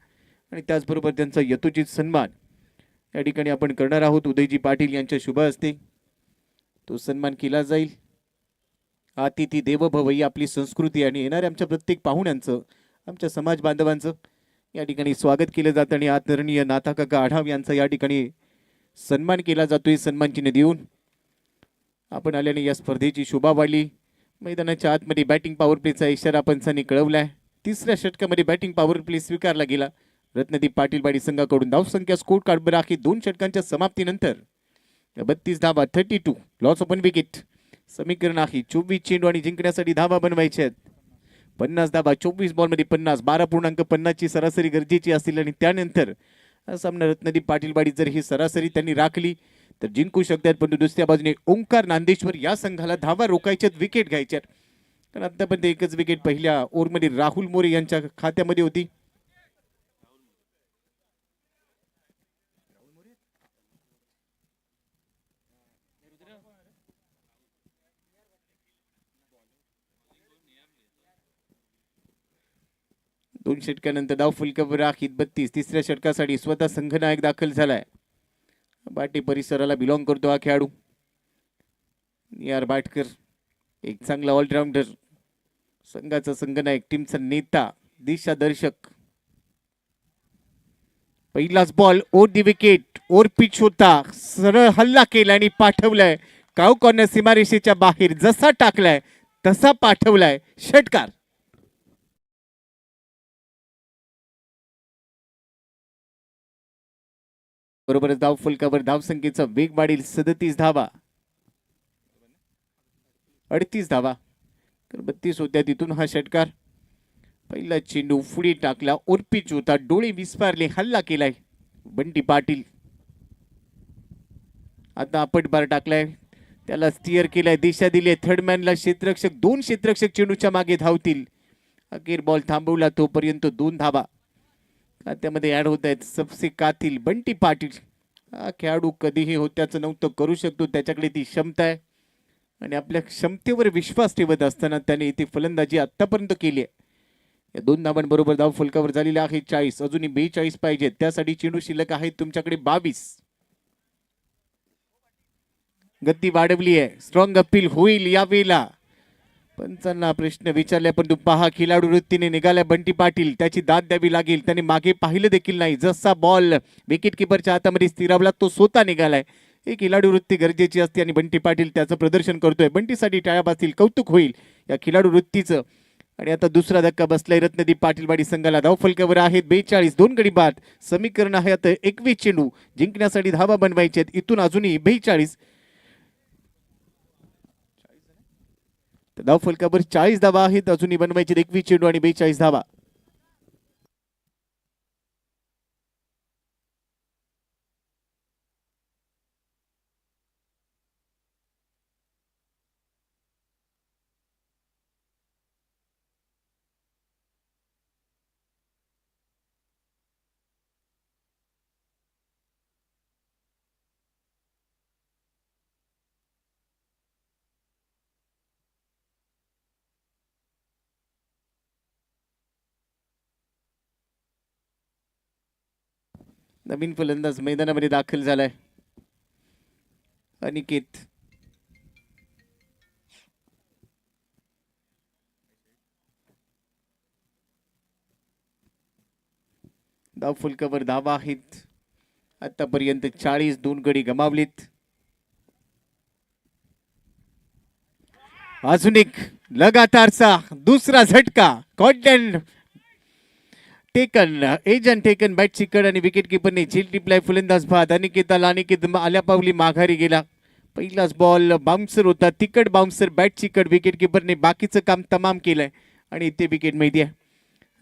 आणि त्याचबरोबर त्यांचा यथोचित सन्मान या ठिकाणी आपण करणार आहोत. उदयजी पाटील यांच्या शुभ हस्ते तो सन्मान केला जाईल. अतिथी देव भव ही आपली संस्कृती आणि येणाऱ्या आमच्या प्रत्येक पाहुण्यांचं, आमच्या समाज बांधवांचं या ठिकाणी स्वागत केलं जातं आणि आदरणीय नाथा काका आढाव यांचा या ठिकाणी सन्मान केला जातोय. सन्मान चिन्ह देऊन आपण आल्याने या स्पर्धेची शोभा वाढली. मैदानाच्या आतमध्ये बॅटिंग पॉवर प्लेचा इशारा पंचांनी कळवलाय. तिसऱ्या षटकामध्ये बॅटिंग पॉवर प्ले स्वीकारला गेला. रत्नदीप पाटीलवाडी संघाकडून धावसंख्या स्कोर कार्डवर आहे. 2 षटकांच्या समाप्तीनंतर 32 धावा 32 लॉस ओपन विकेट. समीकरण आहे 24 चेंडू आणि जिंकण्यासाठी धावा बनवायच्या आहेत. 50 धावा 24 बॉलमध्ये 50. 12.50 ची सरासरी गरजेची असेल आणि त्यानंतर सामना रत्नदीप पाटीलवाडी जर ही सरासरी त्यांनी राखली तर जिंकू शकतात. पण दुसऱ्या बाजूने ओंकार नांदेश्वर या संघाला धावा रोखायच्यात, विकेट घ्यायच्यात. कारण आतापर्यंत एकच विकेट पहिल्या ओव्हरमध्ये राहुल मोरे यांच्या खात्यामध्ये होती. दोन षटकानंतर धाव फलकावर आहेत 32. तिसऱ्या षटकासाठी स्वतः संघनायक दाखल झालाय. बाटे परिसराला बिलॉंग करतो हा खेळाडू. यार बाटकर एक चांगला ऑलराऊंडर, संघाचा संघनायक, टीमचा नेता, दिशादर्शक. पहिलाच ball over the wicket, over pitch होता, सरळ हल्ला केला आणि पाठवलाय काऊ कॉर्नर सीमारेषेच्या बाहेर. जसा टाकलाय तसा पाठवलाय. षटकार. बरोबरच धाव फलकावर धावसंख्येचा वेग वाढेल. 37 धावा 38 धावा तर 32 होत्या. तिथून हा षटकार. पहिला चेंडू पुढे टाकला, ओरपिच होता, डोळे विस्फारले, हल्ला केलाय बंटी पाटील. आता अपटबार टाकलाय, त्याला स्टिअर केलाय, दिशा दिली. थर्डमॅनला क्षेत्ररक्षक, 2 क्षेत्ररक्षक चेंडूच्या मागे धावतील. अखेर बॉल थांबवला तोपर्यंत 2 धावा खात्यामध्ये ऍड होत आहेत. सबसे कातील बंटी पाटील. हा खेळाडू कधीही होत्याचं नव्हतं, करू शकतो, त्याच्याकडे ती क्षमता आहे आणि आपल्या क्षमतेवर विश्वास ठेवत असताना त्याने इथे फलंदाजी आतापर्यंत केली आहे. या 2 धावांबरोबर धाव फलकावर झालेले आहे 40. अजूनही 42 पाहिजेत. त्यासाठी चेंडू शिल्लक आहेत तुमच्याकडे 22. गती वाढवली आहे. स्ट्रॉंग अपील होईल यावेळेला. पंचांना प्रश्न विचारले परंतु पहा खिलाडू वृत्तीने निघाल्या बंटी पाटील. त्याची दाद द्यावी लागेल. त्याने मागे पाहिलं देखील नाही. जसा बॉल विकेट किपरच्या हातामध्ये स्थिरावला तो स्वतः निघालाय. ही खिलाडू वृत्ती गरजेची असते आणि बंटी पाटील त्याचं प्रदर्शन करतोय. बंटीसाठी टाळ्या बसतील. कौतुक होईल या खिलाडू वृत्तीचं. आणि आता दुसरा धक्का बसलाय रत्नदीप पाटीलवाडी संघाला. धावफलकावर आहेत 42, 2 गडी बाद. समीकरण आहे आता 21 चेंडू. जिंकण्यासाठी धावा बनवायचे आहेत. इथून अजूनही 42. धावफलकावर 40 धावा आहेत. अजूनही बनवायचे 21 चेंडू आणि 42 धावा. नवीन फलंदाज मैदानामध्ये दाखल झालाय अनिकेत. धावफलकावर धावा आहेत आतापर्यंत 40, 2 गडी गमावलीत. अजून एक लगातारचा दुसरा झटका. कॉन्टॅक्ट टेकन एजंट टेकन बॅट चिकड आणि विकेट किपरने झील टिपलाय फलंदाज बाद. अनिकेत आल्या पावली माघारी गेला. पहिलाच बॉल बाउन्सर होता. तिकड बाउन्सर बॅट चिकड. विकेट किपरने बाकीचं काम तमाम केलंय आणि इथे विकेट मिळते.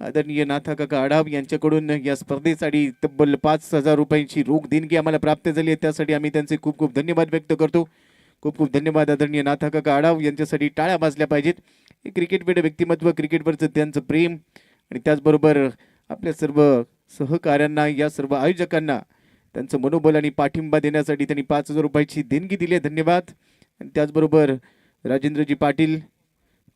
आदरणीय नाथा काका आढाव यांच्याकडून या स्पर्धेसाठी तब्बल 5,000 रुपयांची रोख देणगी आम्हाला प्राप्त झाली आहे. त्यासाठी आम्ही त्यांचे खूप खूप धन्यवाद व्यक्त करतो. खूप खूप धन्यवाद आदरणीय नाथा काका आढाव यांच्यासाठी टाळ्या वाजल्या पाहिजेत. हे क्रिकेटवेड व्यक्तिमत्व, क्रिकेटवरचं त्यांचं प्रेम आणि त्याचबरोबर आपल्या सर्व सहकाऱ्यांना, या सर्व आयोजकांना त्यांचं मनोबल आणि पाठिंबा देण्यासाठी त्यांनी 5,000 रुपयाची देणगी दिली आहे. धन्यवाद. आणि त्याचबरोबर राजेंद्रजी पाटील,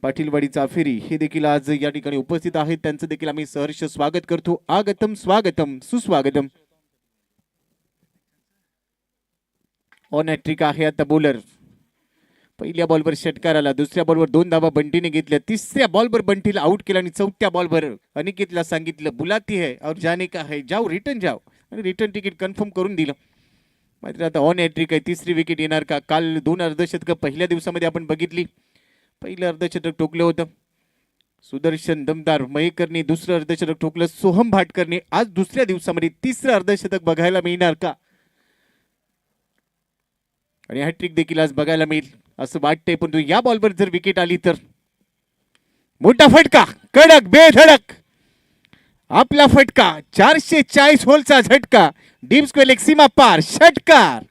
पाटीलवाडी चाफेरी हे देखील आज या ठिकाणी उपस्थित आहेत. त्यांचं देखील आम्ही सहर्ष स्वागत करतो. आगतम स्वागतम सुस्वागतम. ऑन हॅट्रिक आहे आता बॉलर. पहिल्या बॉलवर षटकार आला. दुसऱ्या बॉलवर 2 धावा बंटीने घेतल्या. तिसऱ्या बॉलवर बंटीला आउट केला आणि चौथ्या बॉलवर अनिकेतला सांगितलं बुलाती है और जाने का है, जाओ रिटर्न जाओ, आणि रिटर्न तिकीट कन्फर्म करून दिलं. मात्र आता ऑन हॅट्रिक आहे. तिसरी विकेट येणार का? काल 2 अर्धशतकं पहिल्या दिवसामध्ये आपण बघितली. पहिलं अर्धशतक ठोकलं होतं सुदर्शन दमदार मयेकरने. दुसरं अर्धशतक ठोकलं सोहम भाटकरने. आज दुसऱ्या दिवसामध्ये तिसरं अर्धशतक बघायला मिळणार का? आणि हॅट्रिक देखील आज बघायला मिळेल असं वाटतंय. पण या बॉलवर जर विकेट आली तर मोठा फटका, कडक बेधडक आपला फटका. 440 होलचा झटका. डीप स्क्वेअर लेग सीमा पार षटकार.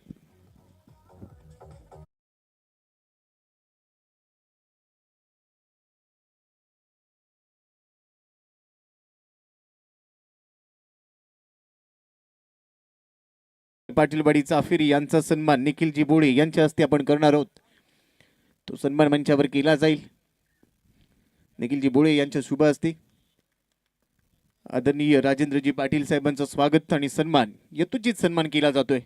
पाटीलवाडी चाफेरी यांचा सन्मान निखिलजी बोळे यांच्या हस्ते आपण करणार आहोत. तो सन्मान मंचावर केला जाईल. निखिलजी बोळे यांच्या शुभ हस्ते आदरणीय राजेंद्रजी पाटील साहेबांचं स्वागत आणि सन्मान, यथोचित सन्मान केला जातोय.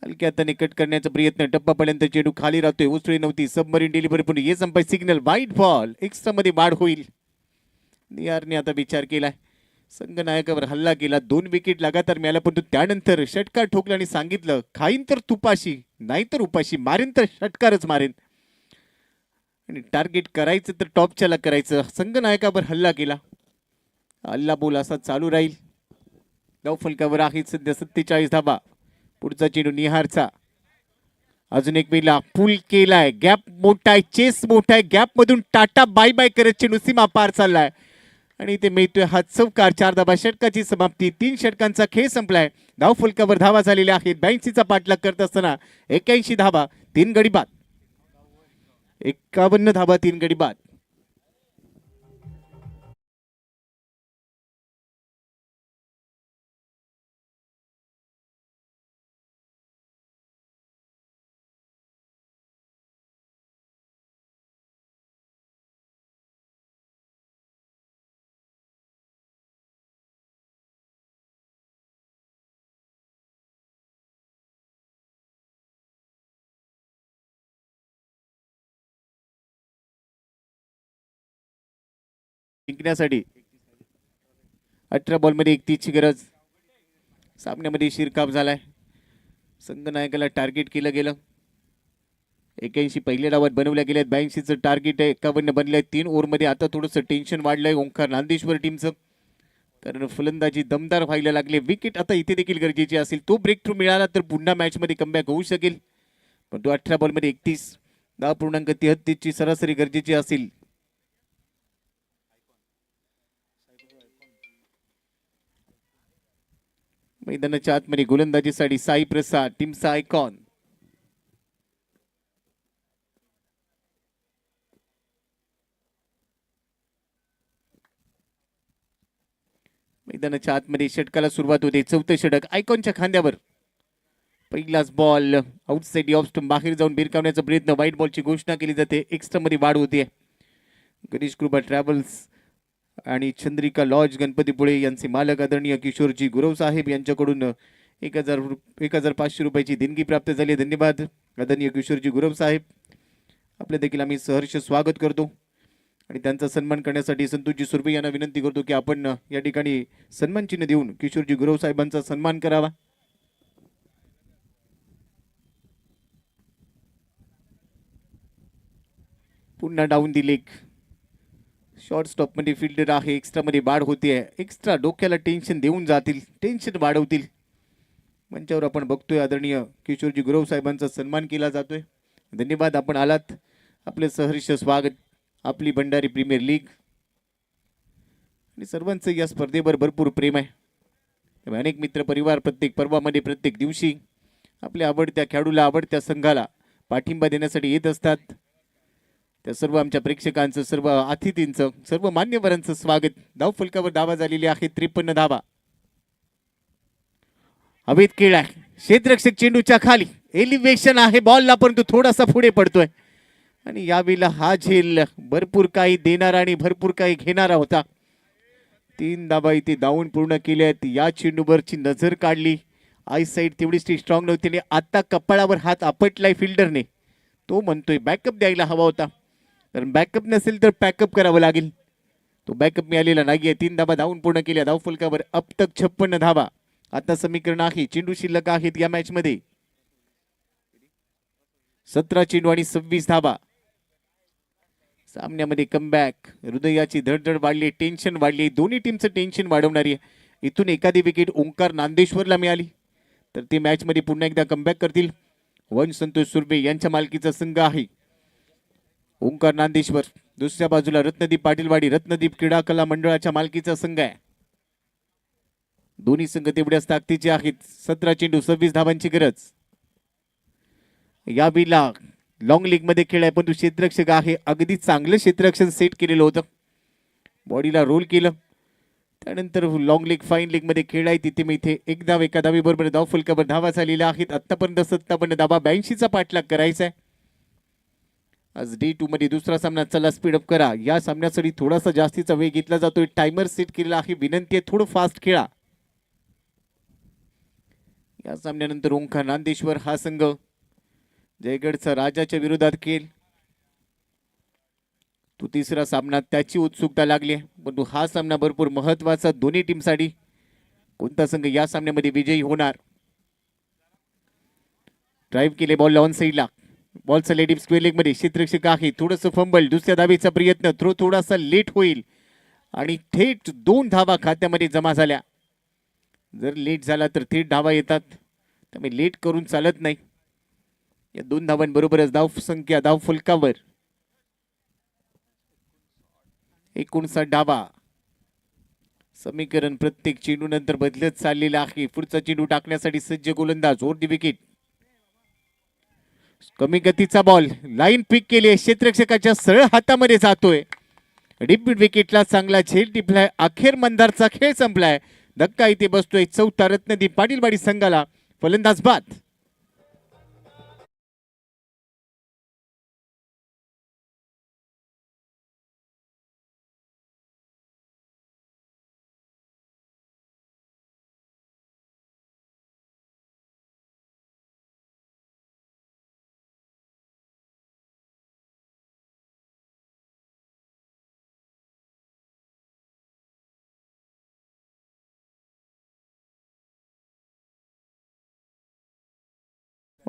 हलक्या हाताने कट करण्याचा प्रयत्न. टप्पापर्यंत चेंडू खाली राहतोय. उसळी नव्हती. सबमरीन डिलिव्हरी पण ये संपाय सिग्नल. वाईट बॉल. एक्स्ट्रा मध्ये वाढ होईल. नियारने आता विचार केलाय. संघनायकावर हल्ला केला. 2 विकेट लगातार मिळाला. पण त्यानंतर षटकार ठोकला आणि सांगितलं खाईन तर तुपाशी नाही तर उपाशी, मारेन तर षटकारच मारेन. आणि टार्गेट करायचं तर टॉपच्याला करायचं. संघनायकावर हल्ला केला. हल्ला बोल असा चालू राहील. धावफलकावर आहेत सध्या 47 धावा. पुढचा चेंडू निहारचा. अजून एक वेळेला पुल केलाय. गॅप मोठा आहे. चेस मोठा आहे. गॅप मधून टाटा बाय बाय करत चेंडू सीमा पार चाललाय आणि इथे मिळतोय हा चौकार. 4 धावा. षटकाची समाप्ती. 3 षटकांचा खेळ संपलाय. धावफलकावर धावा झालेल्या आहेत. 82चा पाठलाग करत असताना 81 धावा, 3 गडी बाद. 51 धावा, 3 गडी बाद. जिंकण्यासाठी 18 बॉलमध्ये 31ची गरज. सामन्यामध्ये शिरकाव झालाय. संघनायकाला टार्गेट केलं गेलं. 81 पहिल्या डावात बनवल्या गेल्यात. 82चं टार्गेट आहे. 51 बनले 3 ओव्हरमध्ये. आता थोडंसं टेन्शन वाढलंय ओंकार नांदेश्वर टीमचं, कारण फलंदाजी दमदार व्हायला लागले. विकेट आता इथे देखील गरजेची असेल. तो ब्रेक थ्रू मिळाला तर पुन्हा मॅचमध्ये कमबॅक होऊ शकेल, पण तो 18 बॉलमध्ये 31, 10.33ची सरासरी गरजेची असेल. मैदानाच्या आतमध्ये गोलंदाजीसाठी साई प्रसाद, टीमचा आयकॉन. मैदानाच्या आतमध्ये षटकाला सुरुवात होते. 4थं षटक आयकॉनच्या खांद्यावर. पहिलाच बॉल आउटसाइड ऑफ स्टंप बाहेर जाऊन भिरकावण्याचा प्रयत्न. व्हाईट बॉलची घोषणा केली जाते. एक्स्ट्रा मध्ये वाढ होते. गणेश कृपा ट्रॅव्हल्स आणि चंद्रिका लॉज गणपतीपुळे यांचे मालक आदरणीय किशोरजी गुरव साहेब यांच्याकडून 1,500 रुपयाची देणगी प्राप्त झाली. धन्यवाद आदरणीय किशोरजी गुरव साहेब. आपले देखील आम्ही सहर्ष स्वागत करतो आणि त्यांचा सन्मान करण्यासाठी संतोषजी सुरभे यांना विनंती करतो की आपण या ठिकाणी सन्मान चिन्ह देऊन किशोरजी गुरव साहेबांचा सन्मान करावा. पुन्हा down the leg. Short stop मध्ये फिल्डर आहे. एक्स्ट्रा मध्ये वाढ होते. एक्स्ट्रा डोक्याला टेन्शन देऊन जातील, टेन्शन वाढवतील. मंचावर आपण बघतोय आदरणीय किशोरजी गुरव साहेबांचा सन्मान केला जातोय. धन्यवाद, आपण आलात. आपले सहर्ष स्वागत. आपली भंडारी प्रीमियर लीग आणि सर्वांचं या स्पर्धेवर भरपूर प्रेम आहे. अनेक मित्र परिवार प्रत्येक पर्वामध्ये प्रत्येक दिवशी आपल्या आवडत्या खेळाडूला, आवडत्या संघाला पाठिंबा देण्यासाठी येत असतात. त्या सर्व आमच्या प्रेक्षकांचं, सर्व अतिथींचं, सर्व मान्यवरांचं स्वागत. धाव फलकावर धावा झालेली आहे. 53 धावा. हवेत खेळ आहे. क्षेत्ररक्षक चेंडूच्या खाली. एलिव्हेशन आहे बॉलला, परंतु थोडासा पुढे पडतोय आणि यावेळेला हा झेल भरपूर काही देणारा आणि भरपूर काही घेणारा होता. 3 धावा इथे धावून पूर्ण केल्या आहेत. या चेंडूवरची नजर काढली. आय साईड तेवढीच ती स्ट्रॉंग नव्हती आणि आता कपाळावर हात आपटलाय फिल्डरने. तो म्हणतोय बॅकअप द्यायला हवा होता, कारण बॅकअप नसेल तर पॅकअप करावं लागेल. तो बॅकअप मिळालेला नाहीये. 3 धावा धावून पूर्ण केल्या. धाव फलकावर अब तक 56 धावा. आता समीकरण आहे. चेंडू शिल्लक आहेत या मॅच मध्ये. 17 चेंडू आणि 26 धावा. सामन्यामध्ये कमबॅक. हृदयाची धडधड वाढली, टेन्शन वाढली. दोन्ही टीमचं टेन्शन वाढवणारी. इथून एखादी विकेट ओंकार नांदेश्वरला मिळाली तर ते मॅच मध्ये पुन्हा एकदा कमबॅक करतील. वंश संतोष सुरभे यांच्या मालकीचा संघ आहे ओंकार नांदेश्वर. दुसऱ्या बाजूला रत्नदीप पाटीलवाडी, रत्नदीप क्रीडा कला मंडळाच्या मालकीचा संघ आहे. दोन्ही संघ तेवढ्याच ताकदीचे आहेत. 17 चेंडू 26 धावांची गरज. या बीला लॉंग लीग मध्ये खेळ आहे, पण तो क्षेत्ररक्षक आहे. अगदी चांगलं क्षेत्ररक्षण सेट केलेलं होतं. बॉडीला रोल केलं. त्यानंतर लॉंग लीग, फाईन लीग मध्ये खेळ आहे. तिथे मी इथे एक धाव एका धावी बरोबर धाव फलकावर धावा झालेल्या आहेत. आतापर्यंत 57 धावा. 82चा पाठलाग करायचा आहे. आज D2 मध्ये दुसरा सामना. चला स्पीडअप करा. या सामन्यासाठी थोडासा जास्तीचा वेग घेतला जातोय. टायमर सेट केलेला आहे. विनंती आहे थोडं फास्ट खेळा. या सामन्यानंतर ओंकार नांदेश्वर हा संघ जयगडचा राजाच्या विरोधात खेळ. तो तिसरा सामना. त्याची उत्सुकता लागली आहे, परंतु हा सामना भरपूर महत्वाचा दोन्ही टीमसाठी. कोणता संघ या सामन्यामध्ये विजयी होणार? ड्राईव्ह केले बॉल ऑन साईडला. बॉलचा लेडीप स्क्वेअर लेग मध्ये. क्षेत्ररक्षक आहे. थोडंसं फंबल. दुसऱ्या धावेचा प्रयत्न. थ्रो थोडासा लेट होईल आणि थेट 2 धावा खात्यामध्ये जमा झाल्या. जर लेट झाला तर थेट धावा येतात, त्यामुळे लेट करून चालत नाही. या 2 धावांबरोबरच धाव संख्या धाव फलकावर 59 धावा. समीकरण प्रत्येक चेंडू नंतर बदलत चाललेला आहे. पुढचा चेंडू टाकण्यासाठी सज्ज गोलंदाज. Over the wicket. कमी गतीचा बॉल. लाईन पिक केली आहे. क्षेत्ररक्षकाच्या सरळ हातामध्ये जातोय. डीप विकेटला चांगला झेल टिपलाय. अखेर मंदारचा खेळ संपलाय. धक्का इथे बसतोय. 4था रत्नदीप पाटीलवाडी संघाला. फलंदाज बाद.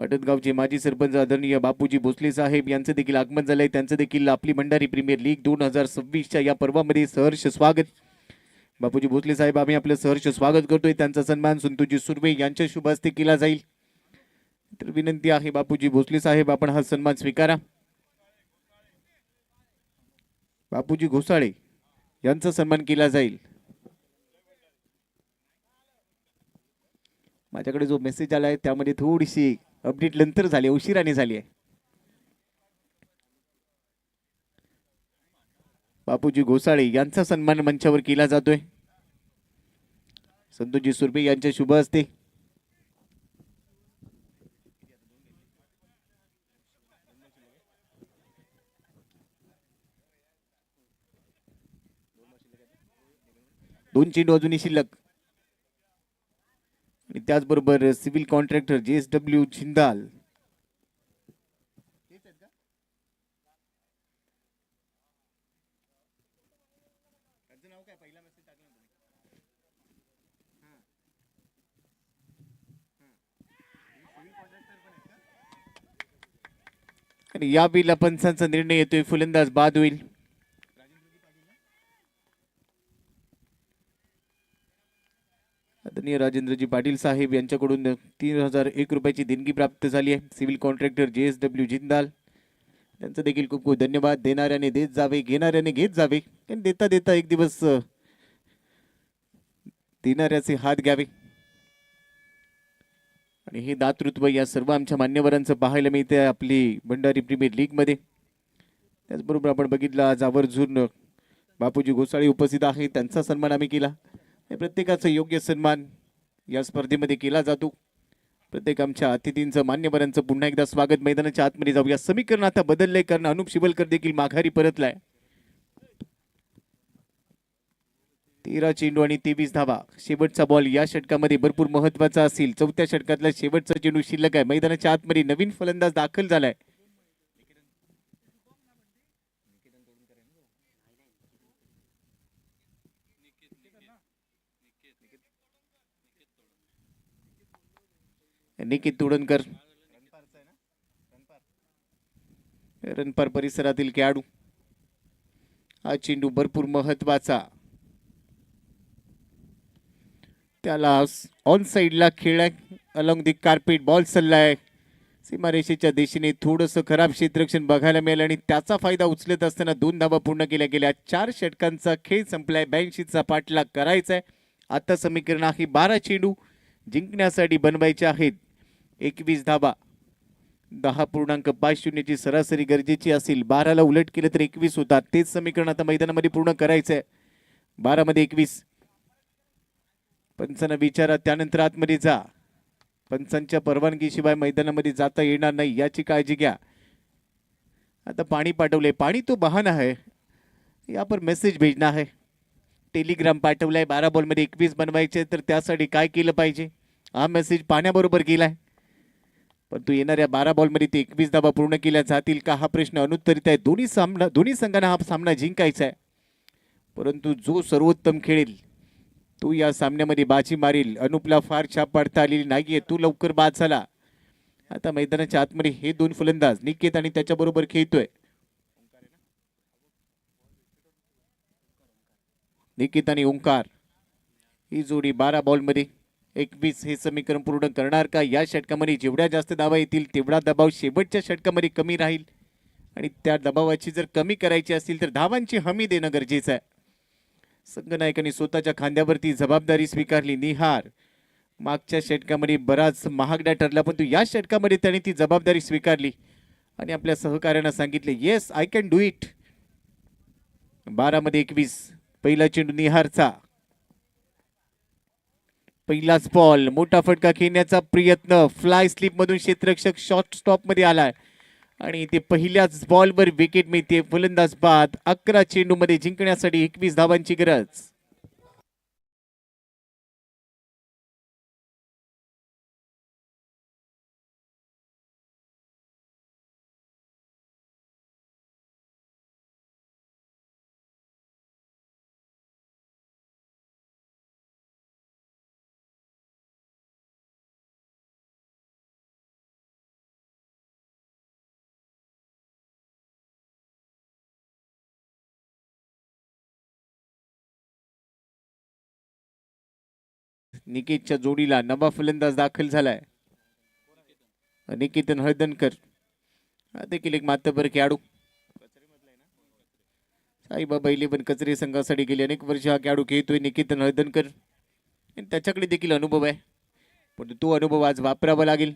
पाटणगावचे माजी सरपंच आदरणीय बापूजी भोसले साहेब यांचं देखील आगमन झालंय. त्यांचं देखील आपली भंडारी प्रीमियर लीग 2026च्या या पर्वामध्ये सहर्ष स्वागत. बापूजी भोसले साहेब, आम्ही आपलं सहर्ष स्वागत करतोय. त्यांचा सन्मान संतोषजी सुर्वे यांच्या शुभ हस्ते केला जाईल. तर विनंती आहे बापूजी भोसले साहेब, आपण हा सन्मान स्वीकारा. बापूजी घोसाळे यांचा सन्मान केला जाईल. माझ्याकडे जो मेसेज आलाय त्यामध्ये थोडीशी अपडेट नंतर झाली, उशिराने झाली आहे. बापूजी घोसाळे यांचा सन्मान मंचावर केला जातोय संतोषजी सुर्वे यांच्या शुभ हस्ते. दोन चेंडू अजूनही शिल्लक. आणि त्याचबरोबर सिव्हिल कॉन्ट्रॅक्टर JSW जिंदाल आणि या वेळेला पंचांचा निर्णय येतोय. फलंदाज बाद होईल. आदरणीय राजेंद्रजी पाटील साहेब यांच्याकडून 3001 रुपयाची देणगी प्राप्त झाली आहे. सिव्हिल कॉन्ट्रॅक्टर JSW जिंदाल त्यांचं देखील खूप खूप धन्यवाद. देणाऱ्याने देत जावे, घेणाऱ्याने घेत जावे, आणि देता देता एक दिवस देणाऱ्याचे हात घ्यावे. आणि हे दातृत्व या सर्व आमच्या मान्यवरांचं पाहायला मिळते आपली भंडारी प्रीमियर लीग मध्ये. त्याचबरोबर आपण बघितलं आज आवर्जून बापूजी घोसाळे उपस्थित आहे, त्यांचा सन्मान आम्ही केला. प्रत्येकाचा योग्य सन्मान या स्पर्धेमध्ये केला जातो. प्रत्येक आमच्या अतिथींचं मान्यवरांचं पुन्हा एकदा स्वागत. मैदानाच्या आतमध्ये जाऊया. समीकरण आता बदललंय कारण अनुप शिवलकर देखील माघारी परतलाय. 13 चेंडू आणि 23 धावा. शेवटचा बॉल या षटकामध्ये भरपूर महत्वाचा असेल. चौथ्या षटकातला शेवटचा चेंडू शिल्लक आहे. मैदानाच्या आतमध्ये नवीन फलंदाज दाखल झालाय. निकित तोडणकर रणपार परिसरातील खेळाडू. हा चेंडू भरपूर महत्वाचा. त्याला ऑन साइडला खेळलाय. अलॉंग दी कार्पेट बॉल चाललाय. सीमारेषेच्या दिशेने थोडंसं खराब क्षेत्ररक्षण बघायला मिळालं आणि त्याचा फायदा उचलत असताना 2 धावा पूर्ण केल्या गेल्या. 4 षटकांचा खेळ संपलाय. 82चा पाठलाग करायचा आहे. आता समीकरण आहे 12 चेंडू जिंकण्यासाठी बनवायचे आहेत. 21 धावा. 10.50 ची सरासरी गरजेची असेल. 12ला उलट केलं तर 21 होतात. तेच समीकरण आता मैदानामध्ये पूर्ण करायचं आहे. 12 मध्ये 21. पंचांना विचारा, त्यानंतर आतमध्ये जा. पंचांच्या परवानगीशिवाय मैदानामध्ये जाता येणार नाही, याची काळजी घ्या. आता पाणी पाठवलंय. पाणी तो बहाना है, या पर मेसेज भेजना है. टेलिग्राम पाठवलाय. 12 बॉलमध्ये 21 बनवायचे तर त्यासाठी काय केलं पाहिजे. हा मेसेज पाण्याबरोबर गेलाय. परंतु येणाऱ्या 12 बॉलमध्ये ते 21 धावा पूर्ण केल्या जातील का, हा प्रश्न अनुत्तरित आहे. दोन्ही संघांना हा सामना जिंकायचा आहे. परंतु जो सर्वोत्तम खेळेल तो या सामन्यामध्ये बाजी मारेल. अनुपला फार छाप पाडता आलेली नाहीये. तो लवकर बाद झाला. आता मैदानाच्या आतमध्ये हे 2 फलंदाज निकेत आणि त्याच्याबरोबर खेळतोय. निकेत आणि ओंकार ही जोडी 12 बॉलमध्ये 21 हे समीकरण पूर्ण करणार का. या षटकामध्ये जेवढ्या जास्त धावा येतील तेवढा दबाव शेवटच्या षटकामध्ये कमी राहील. आणि त्या दबावाची जर कमी करायची असेल तर धावांची हमी देणं गरजेचं आहे. संघनायकांनी स्वतःच्या खांद्यावरती जबाबदारी स्वीकारली. निहार मागच्या षटकामध्ये बराच महागडा ठरला, पण तू या षटकामध्ये त्याने ती जबाबदारी स्वीकारली आणि आपल्या सहकार्यांना सांगितले yes I can do it. 12 मध्ये 21. पहिला चेंडू निहारचा. पहिलाच बॉल. मोठा फटका खेळण्याचा प्रयत्न. फ्लाय स्लिप मधून क्षेत्ररक्षक शॉर्ट स्टॉप मध्ये आलाय आणि ते पहिल्याच बॉलवर विकेट मिळते. फलंदाज बाद. 11 चेंडू मध्ये जिंकण्यासाठी 21 धावांची गरज. निकेतच्या जोडीला नवा फलंदाज दाखल झालाय निकेतन हळदणकर. हा देखील एक मातबर खेळाडू. साईबाबा 11 कचरे संघासाठी गेले अनेक वर्ष हा खेळाडू खेळतोय निकेतन हळदणकर. आणि त्याच्याकडे देखील अनुभव आहे, पण तो अनुभव आज वापरावा लागेल.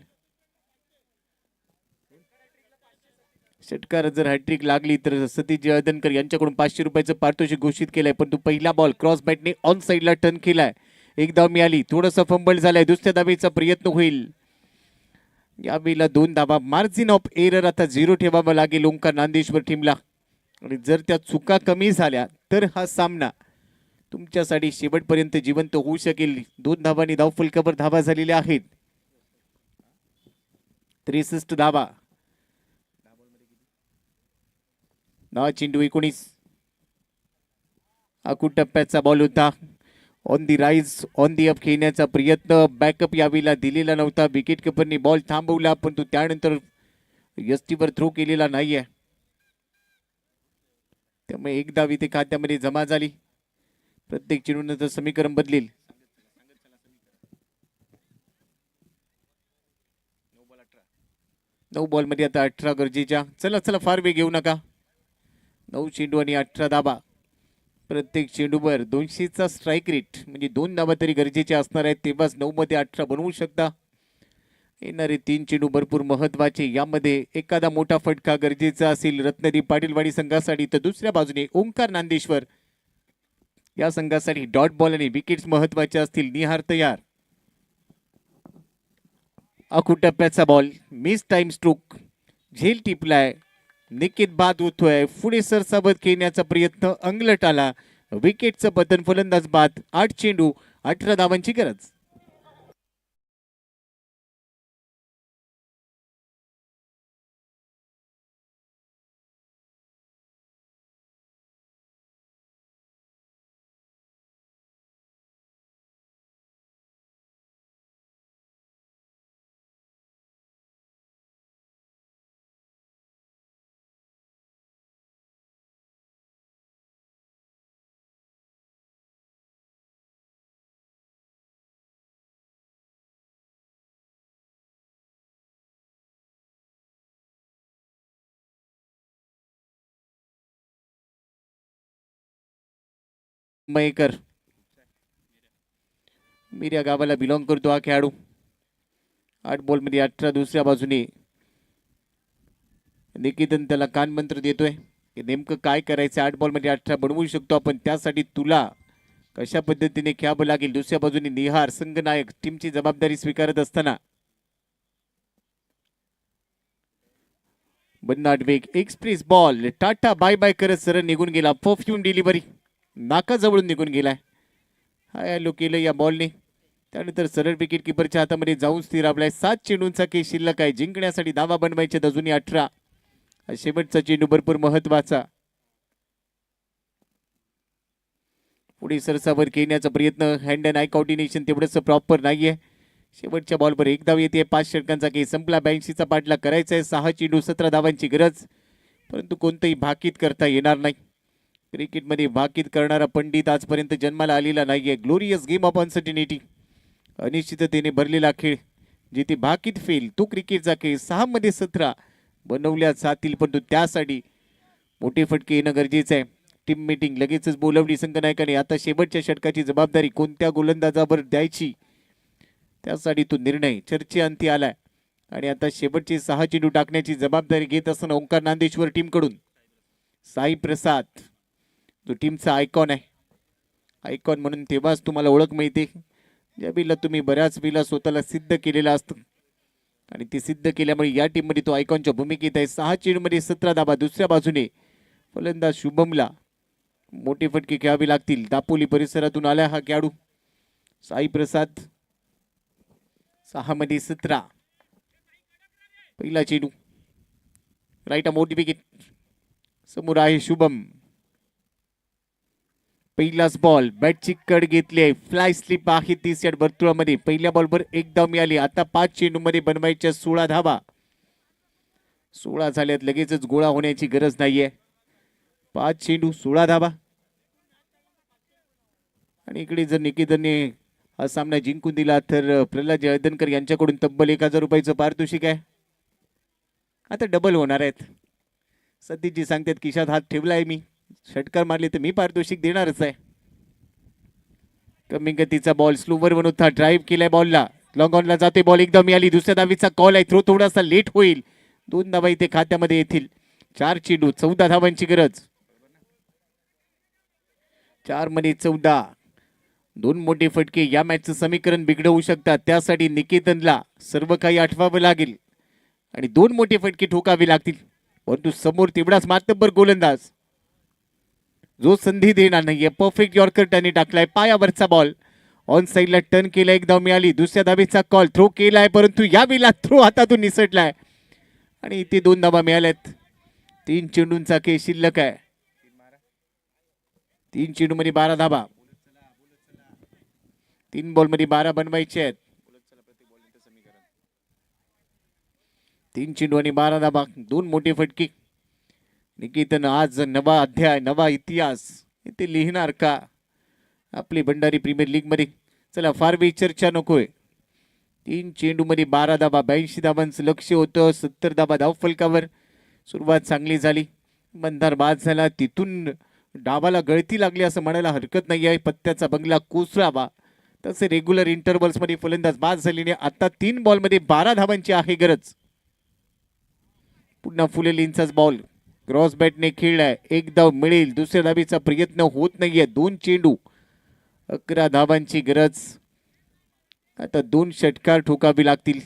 षटकार जर हॅट्रिक लागली तर सतीश हळदणकर यांच्याकडून 500 रुपयाचं पारितोषिक घोषित केलंय. पण तो पहिला बॉल क्रॉस बॅटने ऑन साईडला टर्न केलाय. एक धाव मिळाली, थोडंसं फंबल झालाय. दुसऱ्या धावेचा प्रयत्न होईल. यावेळेला 2 धावा. मार्जिन ऑफ एरर आता 0 ठेवावा लागेल ओंकार नांदेश्वर टीमला. आणि जर त्या चुका कमी झाल्या तर हा सामना तुमच्यासाठी शेवटपर्यंत जिवंत होऊ शकेल. 2 धावांनी धावफलकावर धावा झालेल्या आहेत. 63 धावा. चेंडू 19. आखू टप्प्याचा बॉल होता. On the rise on the up खेळण्याचा प्रयत्न बॅकअप यावेळेला दिलेला नव्हता. विकेट किपरने बॉल थांबवला, पण तो त्यानंतर यष्टीवर थ्रो केलेला नाहीये. त्यामुळे एक धाव इथे खात्यामध्ये जमा झाली. प्रत्येक चेंडूनंतर समीकरण बदलेल. 9 बॉलमध्ये आता 18 गरजेच्या. चला चला फार वेळ घेऊ नका. 9 चेंडू आणि 18 धाबा. प्रत्येक चेंडूवर 200चा स्ट्राईक रेट, म्हणजे 2 धाबा तरी गरजेचे असणार आहेत. तेव्हाच 9 मध्ये 18 बनवू शकता. येणारे 3 चेंडू भरपूर महत्वाचे. यामध्ये एखादा मोठा फटका गरजेचा असेल रत्नदीप पाटीलवाडी संघासाठी, तर दुसऱ्या बाजूने ओंकार नांदेश्वर या संघासाठी डॉट बॉल आणि विकेट्स महत्वाचे असतील. निहार तयार. आखू टप्प्याचा बॉल मिस टाइम स्ट्रोक. झेल टिपलाय. निकेत बाद होतोय. पुढे सरसावत खेळण्याचा प्रयत्न अंगलट आला. विकेटचं पतन. फलंदाज बाद. 8 चेंडू 18 धावांची गरज. मयेकर मीरा गावाला बिलॉंग करतो हा खेळाडू. 8 बॉलमध्ये 18. दुसऱ्या बाजूने निकेतन त्याला कानमंत्र देतोय की नेमकं काय करायचं. 8 बॉलमध्ये 18 बनवू शकतो आपण, त्यासाठी तुला कशा पद्धतीने खेळावं लागेल. दुसऱ्या बाजूने निहार संघनायक टीमची जबाबदारी स्वीकारत असताना बन्नाट वेग. Express ball. Ta-ta bye bye करत सरळ निघून गेला. परफ्यूम डिलिव्हरी नाकाजवळून निघून गेलाय. हाय हॅलो केलं या बॉलने. त्यानंतर सरळ विकेट किपरच्या हातामध्ये जाऊन स्थिरावलाय. 7 चेंडूंचा खेळ शिल्लक आहे. जिंकण्यासाठी धावा बनवायचे अजूनही 18. शेवटचा चेंडू भरपूर महत्वाचा. पुढे सरसावर खेळण्याचा प्रयत्न. हँड अँड आय कॉर्डिनेशन तेवढंच प्रॉपर नाहीये. शेवटच्या बॉलवर 1 धाव येते. 5 षटकांचा खेळ संपला. 82चा पाठला करायचा आहे. 6 चेंडू 17 धावांची गरज, परंतु कोणतंही भाकीत करता येणार नाही. क्रिकेटमध्ये भाकीत करणारा पंडित आजपर्यंत जन्माला आलेला नाहीये. Glorious game of uncertainty. अनिश्चिततेने भरलेला खेळ. जिथे भाकीत फेल तो क्रिकेटचा खेळ. 6 मध्ये 17 बनवल्या जातील, परंतु त्यासाठी मोठे फटके येणं गरजेचं आहे. टीम मीटिंग लगेचच बोलवली संघनायकाने. आता शेवटच्या षटकाची जबाबदारी कोणत्या गोलंदाजावर द्यायची, त्यासाठी तो निर्णय चर्चेअंती आलाय. आणि आता शेवटचे 6 चेंडू टाकण्याची जबाबदारी घेत असताना ओंकार नांदेश्वर टीमकडून साई प्रसाद, जो टीमचा आयकॉन आहे. आयकॉन म्हणून तेव्हाच तुम्हाला ओळख मिळते ज्या वेळेला तुम्ही बऱ्याच वेळेला स्वतःला सिद्ध केलेलं असतं, आणि ते सिद्ध केल्यामुळे या टीममध्ये तो आयकॉनच्या भूमिकेत आहे. 6 चेंडूमध्ये 17 धावा. दुसऱ्या बाजूने फलंदाज शुभमला मोठे फटके घ्यावे लागतील. दापोली परिसरातून आला हा खेळाडू साई प्रसाद. 6 मध्ये 17. पहिला चेंडू राईट मोठी विकेट. समोर आहे शुभम. पहिलाच बॉल. बॅटची कड घेतली आहे. फ्लाय स्लिप आहे 30 यार्ड वर्तुळामध्ये. पहिल्या बॉलवर 1 धाव मिळाली. आता 5 चेंडूमध्ये बनवायच्या 16 धावा. 16 झाल्यात. लगेचच गोळा होण्याची गरज नाहीये. 5 चेंडू 16 धावा. आणि इकडे जर निकेतनने हा सामना जिंकून दिला तर प्रल्हाद जयदनकर यांच्याकडून तब्बल 1,000 रुपयाचं पारितोषिक आहे. आता डबल होणार आहेत. सतीशजी सांगतात खिशात हात ठेवलाय मी, षटकार मारले तर मी पारितोषिक देणारच आहे. कमी गतीचा बॉल स्लोवर बनवत ड्राईव्ह केलाय बॉलला, लॉंग ऑनला जाते बॉल, एकदा मिळाली. दुसऱ्या धावीचा कॉल आहे, थ्रो थोडासा लेट होईल. 2 धावा इथे खात्यामध्ये येतील. 4 चेंडू 14 धावांची गरज. 4 मध्ये 14. 2 मोठे फटके या मॅचचं समीकरण बिघडवू शकतात. त्यासाठी निकेतनला सर्व काही आठवावं लागेल आणि 2 मोठे फटके ठोकावे लागतील. परंतु समोर तेवढाच मातब्बर गोलंदाज जो संधी देणार नाहीये. परफेक्ट यॉर्कर टर्नी टाकलाय, पायावरचा बॉल ऑन साईडला टर्न केला, एक धाव मिळाली. दुसऱ्या धावेचा कॉल, थ्रो केलाय परंतु या वेळेला थ्रो हातातून निसटलाय आणि इथे 2 धावा मिळाल्यात. 3 चेंडूंचा खेळ शिल्लक आहे. 3 चेंडू मध्ये 12 धावा. 3 बॉल मध्ये 12 बनवायचे आहेत. 3 चेंडू आणि 12 धावा, 2 मोठे फटके. निकेतन आज नवा अध्याय, नवा इतिहास इथे लिहिणार का आपली भंडारी प्रीमियर लीग मध्ये? चला फार वेळ चर्चा नकोय. 3 चेंडू मध्ये 12 धावा, 82 धावांचं लक्ष होतं. 70 धावा धाव फलकावर. सुरुवात चांगली झाली, बंधार बाद झाला, तिथून डावाला गळती लागली असं म्हणायला हरकत नाही आहे. पत्त्याचा बंगला कोसळावा तसे रेग्युलर इंटरव्हल्स मध्ये फलंदाज बाद झालेले. आता 3 बॉल मध्ये 12 धावांची आहे गरज. पुन्हा फुलेलींचाच बॉल क्रॉस बॅटने खेळलाय, एक धाव मिळेल. दुसऱ्या धावेचा प्रयत्न होत नाहीये. 2 चेंडू 11 धावांची गरज. आता 2 षटकार ठोकावी लागतील.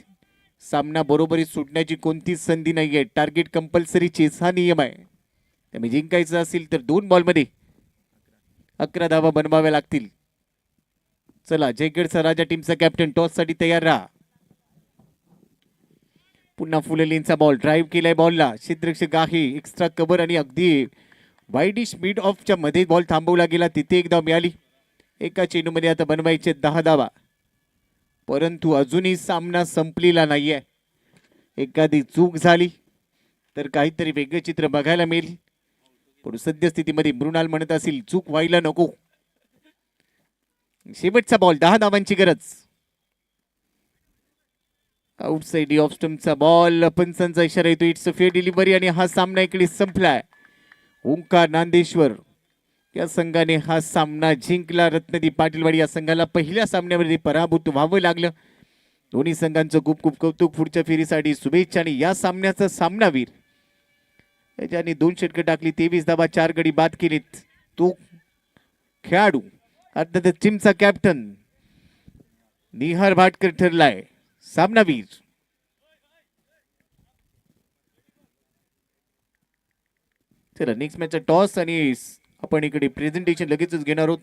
सामना बरोबरी सुटण्याची कोणतीच संधी नाहीये. टार्गेट कंपल्सरी चेस हा नियम आहे. त्यामुळे जिंकायचं असेल तर 2 बॉल मध्ये 11 धावा बनवाव्या लागतील. चला जयगडचा राजा टीमचा कॅप्टन टॉस साठी तयार राहा. पुन्हा फुलेलींचा बॉल, ड्राईव्ह केलाय बॉलला, क्षेत्ररक्षक आहे, एक्स्ट्रा कव्हर आणि अगदी वाईडिश मिड ऑफच्या मध्ये बॉल थांबवला गेला. तिथे एक धाव मिळाली. एका चेंडूमध्ये आता बनवायचे 10 धावा. परंतु अजूनही सामना संपलेला नाहीये. एखादी चूक झाली तर काहीतरी वेगळे चित्र बघायला मिळेल. पण सद्यस्थितीमध्ये मृणाल म्हणत असेल चूक व्हायला नको. शेवटचा बॉल, 10 धावांची गरज. आउटसाइड ऑफ स्टंपचा बॉल, पंचांचा इशारा येतो, इट्स अ फेअर डिलिव्हरी आणि हा सामना इकडे संपलाय. ओंकार नांदेश्वर या संघाने हा सामना जिंकला. रत्नदीप पाटीलवाडी या संघाला पहिल्या सामन्यामध्ये पराभूत व्हावं लागलं. दोन्ही संघांचं खूप खूप कौतुक. पुढच्या फेरीसाठी शुभेच्छा. आणि या सामन्याचा सामनावीर ज्याने 2 षटकं टाकली, 23 धावा, 4 गडी बाद केलीत, तो खेळाडू अर्थातच टीमचा कॅप्टन निहार भाटकर ठरलाय सामनावीर. चला नेक्स्ट मॅचचा टॉस आणि आपण इकडे प्रेझेंटेशन लगेचच घेणार आहोत.